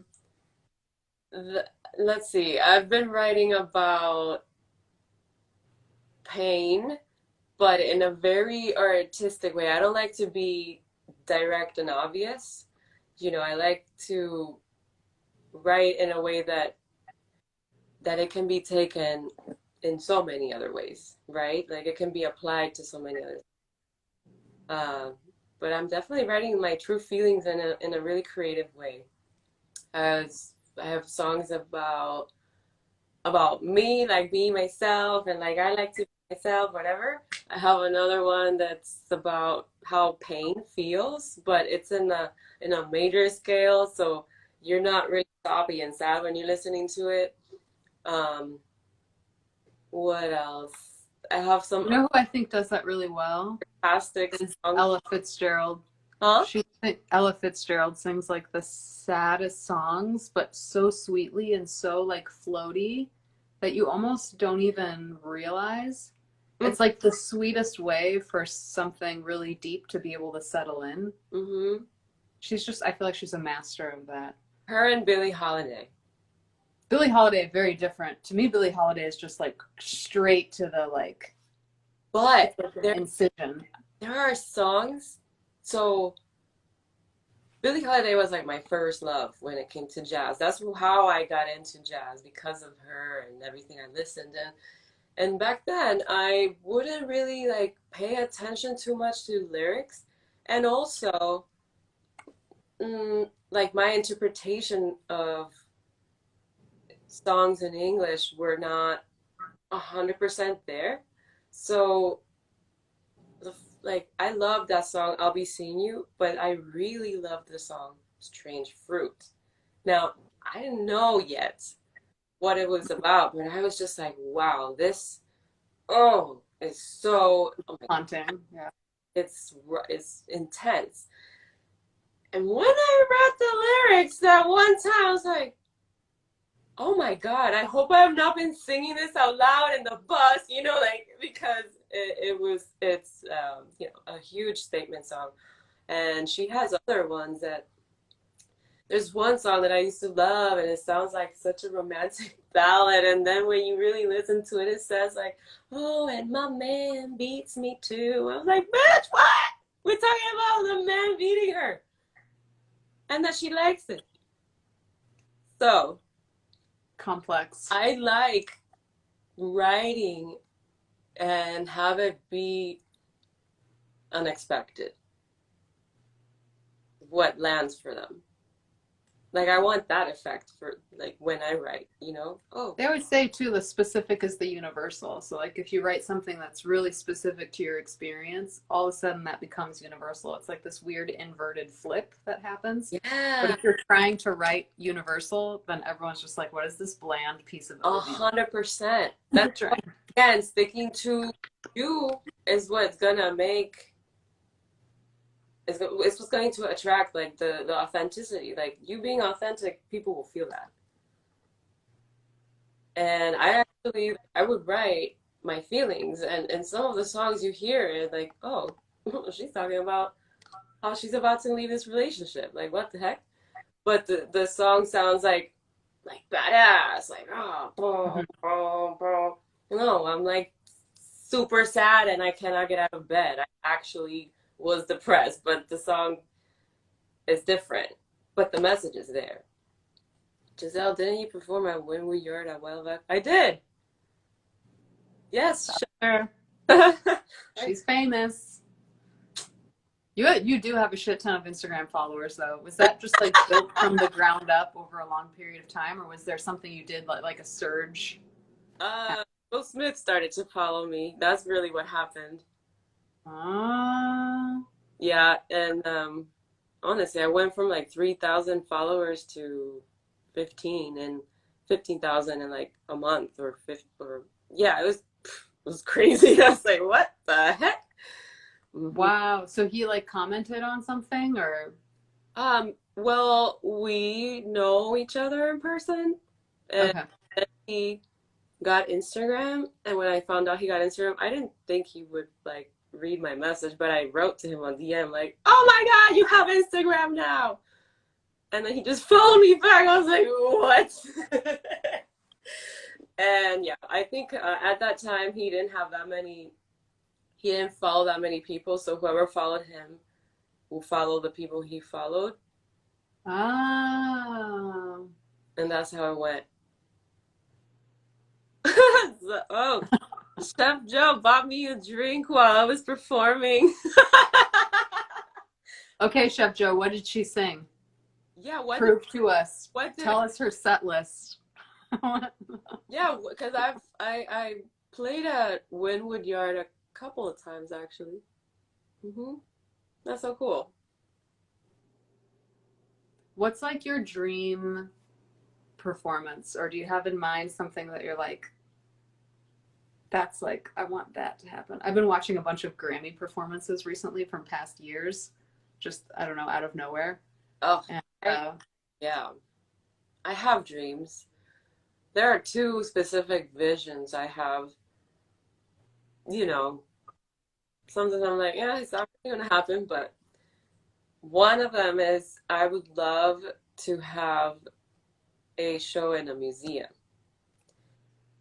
th let's see. I've been writing about pain, but in a very artistic way. I don't like to be direct and obvious. You know, I like to write in a way that it can be taken in so many other ways, right? Like it can be applied to so many other. Uh, but I'm definitely writing my true feelings in a really creative way. As I have songs about me, like being myself, and like I like to be myself, whatever. I have another one that's about how pain feels, but it's in a major scale, so you're not really soppy and sad when you're listening to it. Um, what else? I have some You know who I think does that really well? fantastic Is songs. Ella Fitzgerald. Huh? Ella Fitzgerald sings like the saddest songs, but so sweetly and so like floaty that you almost don't even realize. It's like the sweetest way for something really deep to be able to settle in. Mm-hmm. She's just, I feel like she's a master of that. Her and Billie Holiday. Billie Holiday, very different. To me, Billie Holiday is just like straight to the like, But it's like an there incision. there are songs. So Billie Holiday was like my first love when it came to jazz. That's how I got into jazz, because of her and everything I listened. And back then I wouldn't really like pay attention too much to lyrics. And also, like my interpretation of songs in English were not 100% there. So like I love that song I'll Be Seeing You, but I really love the song Strange Fruit. Now, I didn't know yet what it was about, but I was just like, wow, this, oh, it's so, oh my, Haunting. Yeah. it's intense. And when I read the lyrics that one time, I was like, oh my God, I hope I have not been singing this out loud in the bus, you know, like, because it's, you know, a huge statement song. And she has other ones that, there's one song that I used to love, and it sounds like such a romantic ballad. And then when you really listen to it, it says, like, oh, and my man beats me too. I was like, bitch, what? We're talking about the man beating her and that she likes it. So Complex. I like writing and have it be unexpected what lands for them. Like I want that effect for like when I write, you know? Oh, They always say too, the specific is the universal. So like if you write something that's really specific to your experience, all of a sudden that becomes universal. It's like this weird inverted flip that happens. But yeah, if you're trying to write universal, then everyone's just like, what is this bland piece of a oatmeal? 100%. You're That's trying. what, again, sticking to you is what's gonna make it's what's going to attract like the authenticity. Like you being authentic, people will feel that. And I would write my feelings, and some of the songs you hear is like, oh, she's talking about how she's about to leave this relationship. Like what the heck? But the song sounds like badass, like oh, boom, Mhm. boom, boom. No, I'm like super sad and I cannot get out of bed. I actually was depressed, but the song is different. But the message is there. Giselle, didn't you perform at Wynwood Yard a while back? I did. Yes. Sure. I, She's famous. You do have a shit ton of Instagram followers though. Was that just like built from the ground up over a long period of time, or was there something you did like a surge? Will Smith started to follow me. That's really what happened. Ah, Yeah, and honestly, I went from like 3,000 followers to 15 and 15,000 in like a month or 50 or yeah, it was crazy. I was like, what the heck? Hmm. wow. So he like commented on something or Well, we know each other in person, and okay. he got Instagram. And when I found out he got Instagram, I didn't think he would like read my message, but I wrote to him on DM like, "Oh my God, you have Instagram now!" And then he just followed me back. I was like, "What?" And yeah, I think at that time he didn't have that many. He didn't follow that many people, so whoever followed him will follow the people he followed, Ah. and that's how it went. So, oh, Chef Joe bought me a drink while I was performing. Okay, Chef Joe, what did she sing? Yeah, Prove to us. what did Tell us her set list. yeah, because I played at Wynwood Yard a couple of times actually. Hmm. That's so cool. What's like your dream performance, or do you have in mind something that you're like, that's like, I want that to happen? I've been watching a bunch of Grammy performances recently from past years, just, I don't know, out of nowhere. Oh, And I, yeah, I have dreams. There are two specific visions I have. You know, something I'm like, yeah, it's not really gonna happen, but one of them is I would love to have a show in a museum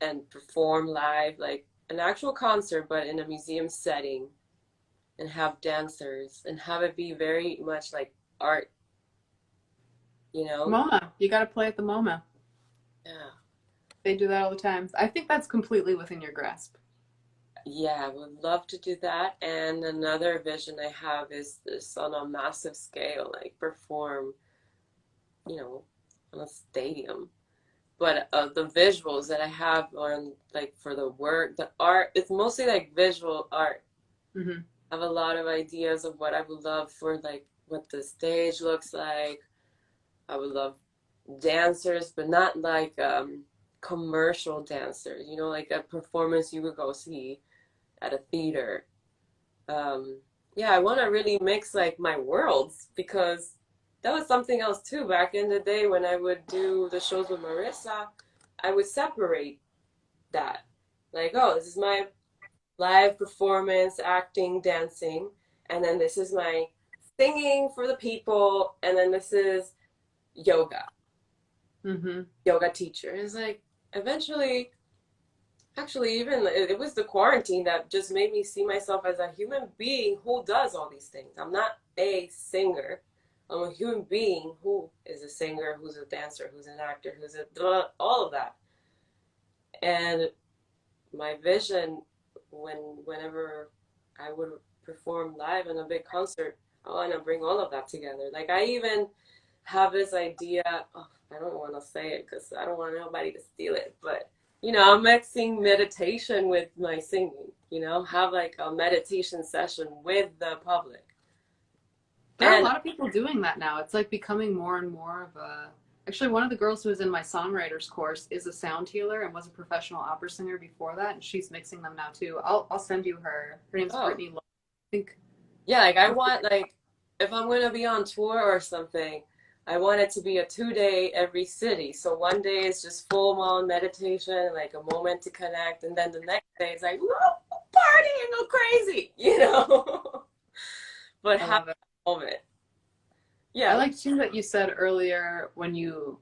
and perform live, like an actual concert, but in a museum setting, and have dancers and have it be very much like art, you know? MoMA, you got to play at the MoMA. Yeah. They do that all the time. I think that's completely within your grasp. Yeah, I would love to do that. And another vision I have is this on a massive scale, like perform, you know, on a stadium. But the visuals that I have on like for the work, the art, it's mostly like visual art. Hmm. I have a lot of ideas of what I would love for like what the stage looks like. I would love dancers, but not like commercial dancers, you know, like a performance you would go see at a theater. Um, yeah, I want to really mix like my worlds because that was something else too. Back in the day when I would do the shows with Marissa, I would separate that. Like, oh, this is my live performance, acting, dancing, and then this is my singing for the people, and then this is yoga, Hmm. yoga teacher. It's like eventually, actually, even it was the quarantine that just made me see myself as a human being who does all these things. I'm not a singer. I'm a human being who is a singer, who's a dancer, who's an actor, who's a all of that. And my vision whenever I would perform live in a big concert, I want to bring all of that together. Like I even have this idea. Oh, I don't want to say it because I don't want nobody to steal it. But you know, I'm mixing meditation with my singing. You know, have like a meditation session with the public. There are a And lot of people doing that now. It's like becoming more and more of a. Actually, one of the girls who was in my songwriters course is a sound healer and was a professional opera singer before that, and she's mixing them now too. I'll send you her. Her name's oh, Brittany. I think. yeah, like I want like if I'm gonna be on tour or something, I want it to be a 2 day every city. So one day is just full on meditation, like a moment to connect, and then the next day is like, whoa, party and go crazy, you know. But I have love it. a moment. I Yeah. like too that you said earlier when you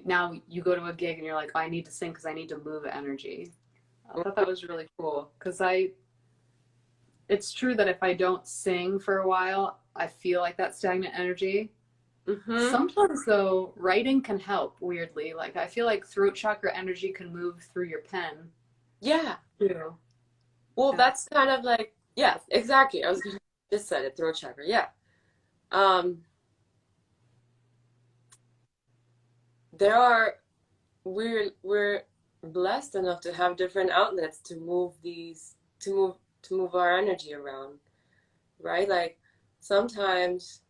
now you go to a gig and you're like, oh, I need to sing because I need to move energy. I thought that was really cool because it's true that if I don't sing for a while, I feel like that stagnant energy. Mm-hmm. Sometimes though, writing can help weirdly. Like I feel like throat chakra energy can move through your pen Yeah. too. Well, Yeah. that's kind of like, yeah, exactly. I was gonna just said it, throat chakra. Yeah. Um, there are we're blessed enough to have different outlets to move these to move our energy around, right? Like sometimes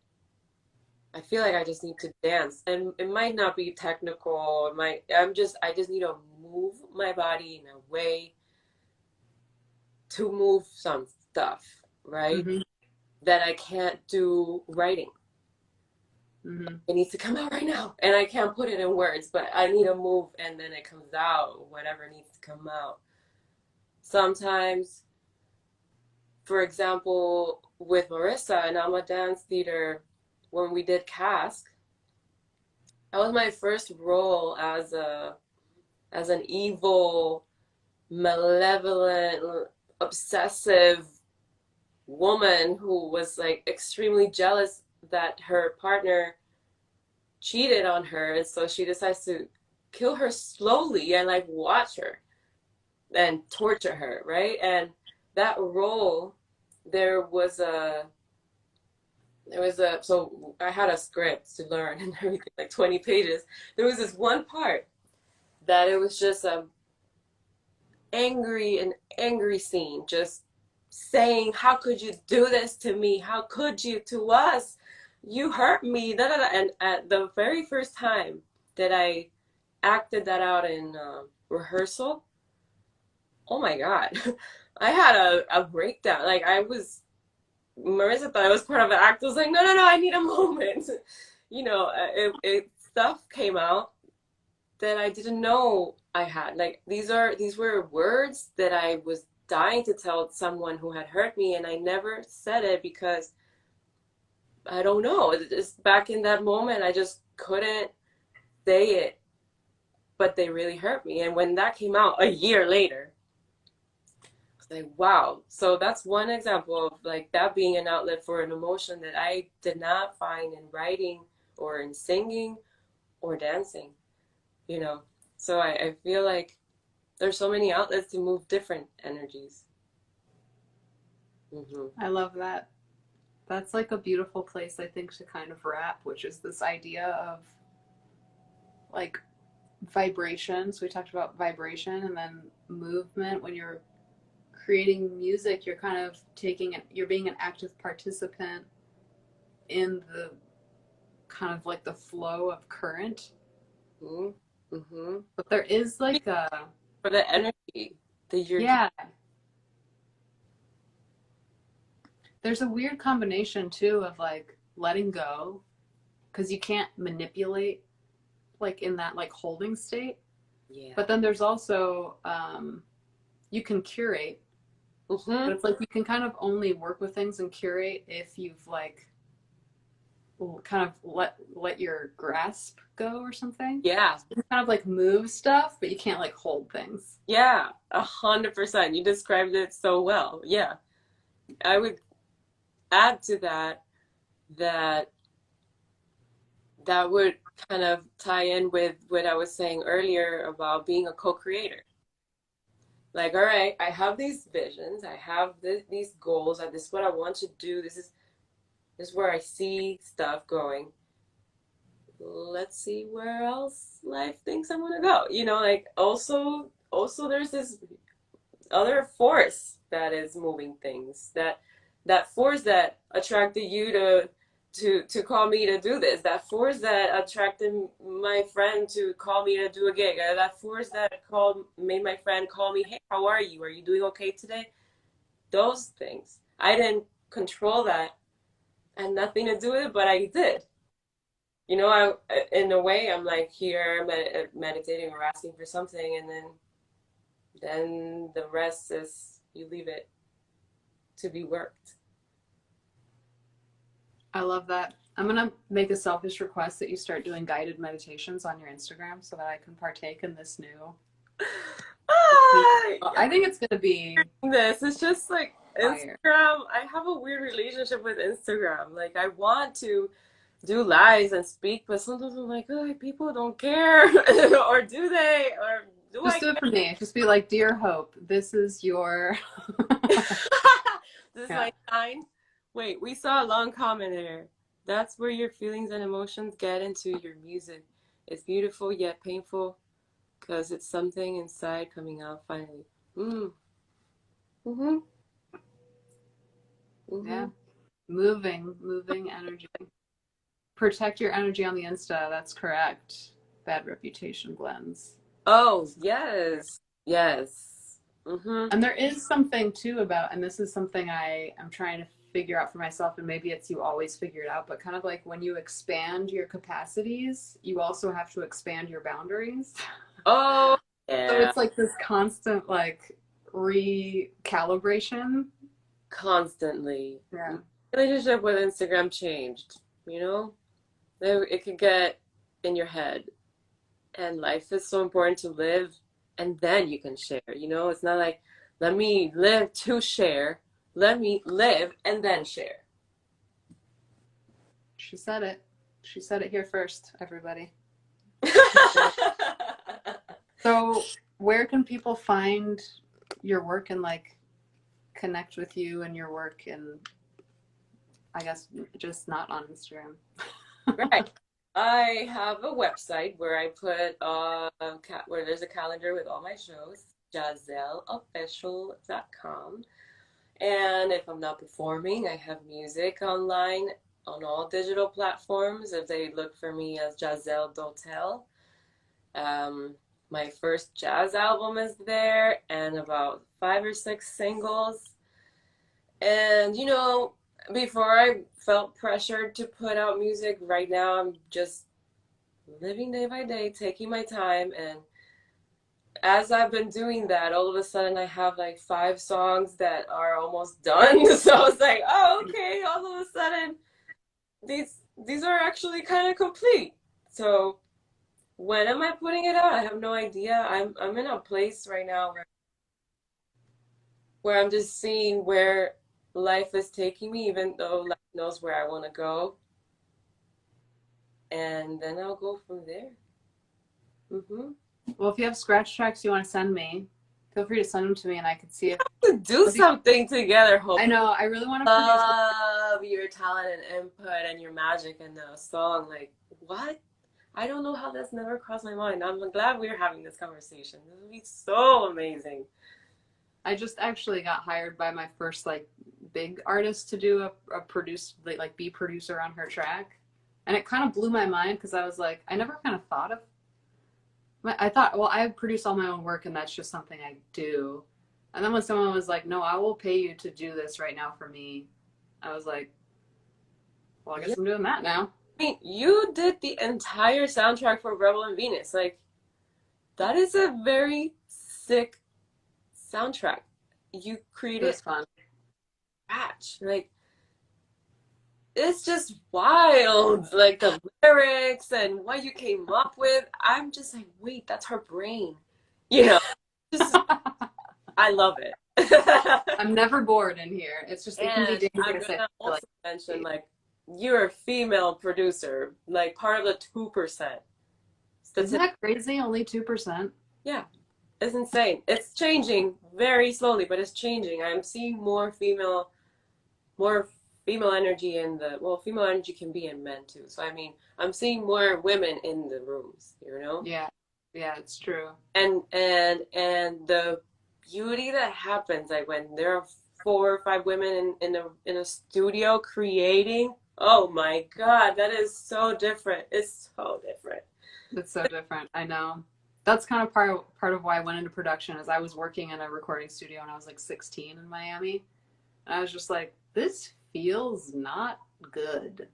I feel like I just need to dance, and it might not be technical. It might I just need to move my body in a way to move some stuff, right? Mm-hmm. That I can't do writing. Mm-hmm. It needs to come out right now, and I can't put it in words, but I need to move, and then it comes out, whatever needs to come out. Sometimes, for example, with Marissa and I'm a dance theater, when we did Cask, that was my first role as an evil, malevolent, obsessive woman who was like extremely jealous that her partner cheated on her, and so she decides to kill her slowly and like watch her and torture her, right? And that role, there was a so I had a script to learn and everything, like 20 pages. There was this one part that it was just an angry scene, just saying, "How could you do this to me? How could you to us? You hurt me." Da, da, da. And at the very first time that I acted that out in rehearsal, oh my God, I had a breakdown. Like Marissa thought I was part of the act. I was like, no, no, no, I need a moment. You know, stuff came out that I didn't know I had. Like these were words that I was dying to tell someone who had hurt me, and I never said it because I don't know. Just back in that moment, I just couldn't say it, but they really hurt me. And when that came out a year later, I was like, wow. So that's one example of like that being an outlet for an emotion that I did not find in writing or in singing or dancing, you know. So I feel like there's so many outlets to move different energies. Hmm. I love that. That's like a beautiful place, I think, to kind of wrap, which is this idea of like vibration. So we talked about vibration and then movement. When you're creating music, you're kind of you're being an active participant in the kind of like the flow of current. Mm-hmm. But there is like a, For the energy that you're yeah, there's a weird combination too of like letting go because you can't manipulate like in that like holding state. yeah. But then there's also you can curate, Mm-hmm. but it's like you can kind of only work with things and curate if you've like kind of let your grasp go or something. Yeah. So you can kind of like move stuff, but you can't like hold things. Yeah. 100%. You described it so well. Yeah. I would add to that that that would kind of tie in with what I was saying earlier about being a co-creator. Like, all right, I have these visions, I have these goals, this is what I want to do. This is where I see stuff going. let's see where else life thinks I'm gonna go. You know, like also there's this other force that is moving things. That force that attracted you to call me to do this. That force that attracted my friend to call me to do a gig. That force that called made my friend call me, "Hey, how are you? Are you doing okay today?" Those things. I didn't control that. I had nothing to do with it, but I did. You know, in a way, I'm like here meditating or asking for something, and then the rest is you leave it to be worked. I love that. I'm gonna make a selfish request that you start doing guided meditations on your Instagram so that I can partake in this new. I think it's gonna be this. It's just like fire. Instagram. I have a weird relationship with Instagram. Like I want to do lives and speak, but sometimes I'm like, oh, people don't care, or do they? Or do Just I do it for me. Just be like, dear Hope, this is your. This is Yeah. my sign. Wait, we saw a long comment there. That's where your feelings and emotions get into your music. It's beautiful yet painful because it's something inside coming out finally. Mm. Mm-hmm. Mm-hmm. Yeah. Moving energy. Protect your energy on the Insta. That's correct. Bad reputation blends. Oh, yes. Yes. Mm-hmm. And there is something too about, and this is something I'm trying to figure out for myself, and maybe it's you always figure it out, but kind of like when you expand your capacities, you also have to expand your boundaries. Oh, So yeah. it's like this constant like recalibration. Constantly. Yeah. Relationship with Instagram changed, you know? It could get in your head. And life is so important to live, and then you can share, you know? It's not like, let me live to share. Let me live and then share. She said it. She said it here first, everybody. So, where can people find your work and like connect with you and your work, and I guess just not on Instagram? Right. I have a website where I put where there's a calendar with all my shows, jahzelofficial.com. And if I'm not performing, I have music online on all digital platforms. If they look for me as Jahzel Dotel, my first jazz album is there, and about 5 or 6 singles. And you know, before I felt pressured to put out music, right now I'm just living day by day, taking my time. And as I've been doing that, all of a sudden I have like 5 songs that are almost done. So I was like, oh, okay, all of a sudden these are actually kind of complete. So when am I putting it out? I have no idea. I'm in a place right now where I'm just seeing where life is taking me, even though life knows where I want to go. And then I'll go from there. Mm-hmm. Well, if you have scratch tracks you want to send me, feel free to send them to me, and I could see if To do something together, Hope. I know I really want to produce. Love your talent and input and your magic in the song. Like, what? I don't know how that's never crossed my mind. I'm glad we're having this conversation. This would be so amazing. I just actually got hired by my first like big artist to do a produce like be producer on her track, and it kind of blew my mind because I was like, I never kind of thought of. I thought, well, I produce all my own work, and that's just something I do. And then when someone was like, "No, I will pay you to do this right now for me," I was like, "Well, I guess Yeah. I'm doing that now." I mean, you did the entire soundtrack for Rebel and Venus. Like, that is a very sick soundtrack. You It created was fun. scratch. Like, it's just wild. Like the lyrics and what you came up with. I'm just like, wait, that's her brain. You know, just I love it. I'm never bored in here. It's just it can be And I'm dangerous. gonna Like, also mention like you're a female producer, like part of the 2%. isn't that crazy? Only 2%. Yeah, it's insane. It's changing very slowly, but it's changing. I'm seeing more female energy in the, well, female energy can be in men too. So I mean, I'm seeing more women in the rooms, you know? Yeah. Yeah, it's true. And the beauty that happens, like when there are 4 or 5 women in a studio creating, oh my God, that is so different. It's so different. It's so different. I know. That's kind of part of why I went into production is I was working in a recording studio when I was like 16 in Miami. And I was just like, this feels not good.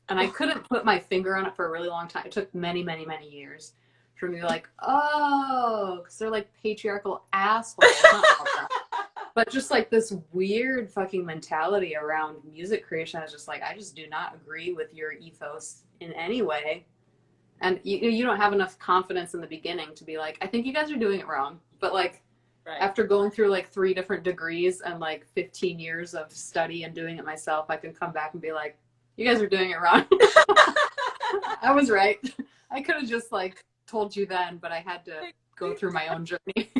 And I couldn't put my finger on it for a really long time. It took many, many, many years for me to be like, oh, because they're like patriarchal assholes. Not all that. But just like this weird fucking mentality around music creation. I was just like, I just do not agree with your ethos in any way. And you don't have enough confidence in the beginning to be like, I think you guys are doing it wrong. But like, Right. after going through like 3 different degrees and like 15 years of study and doing it myself, I can come back and be like, you guys are doing it wrong. I was right. I could have just like told you then, but I had to go through my own journey.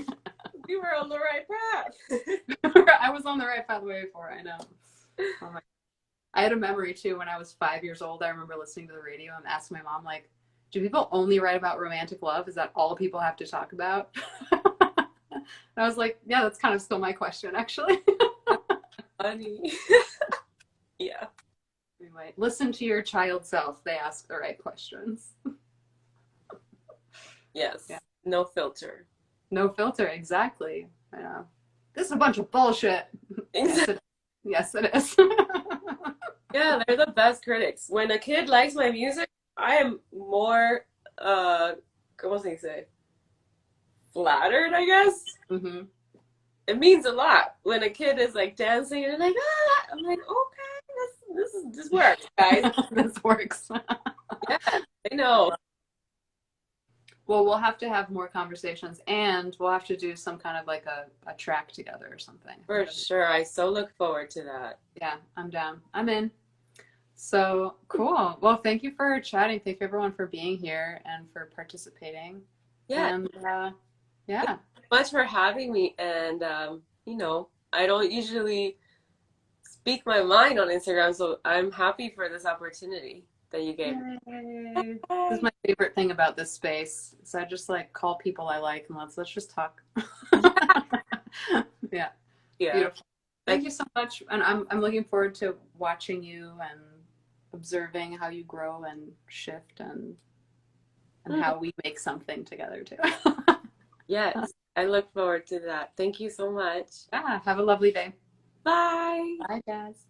We were on the right path. I was on the right path way before, I know. Oh my. I had a memory too when I was 5 years old. I remember listening to the radio and asking my mom, like, do people only write about romantic love? Is that all people have to talk about? And I was like, yeah, that's kind of still my question, actually. Funny. Yeah. Anyway, listen to your child self. They ask the right questions. Yes. Yeah. No filter. No filter, exactly. I know. This is a bunch of bullshit. Exactly. Yes, it is. Yeah, they're the best critics. When a kid likes my music, I am more, ¿cómo se dice? Flattered, I guess. Mm-hmm. It means a lot when a kid is like dancing and like, ah, I'm like, okay, this works, guys. This works. Yeah, they know. Well, we'll have to have more conversations, and we'll have to do some kind of like a track together or something. For sure. I so look forward to that. Yeah, I'm down. I'm in. So cool. Well, thank you for chatting. Thank you everyone for being here and for participating. Yeah. And yeah. Thank you so much for having me. And you know, I don't usually speak my mind on Instagram, so I'm happy for this opportunity that you gave me. Yay. This is my favorite thing about this space. So I just like call people I like and let's just talk. Yeah. Yeah. Beautiful. Thank you so much. And I'm looking forward to watching you and observing how you grow and shift and how we make something together too. Yes. I look forward to that. Thank you so much. Yeah. Have a lovely day. Bye. Bye, guys.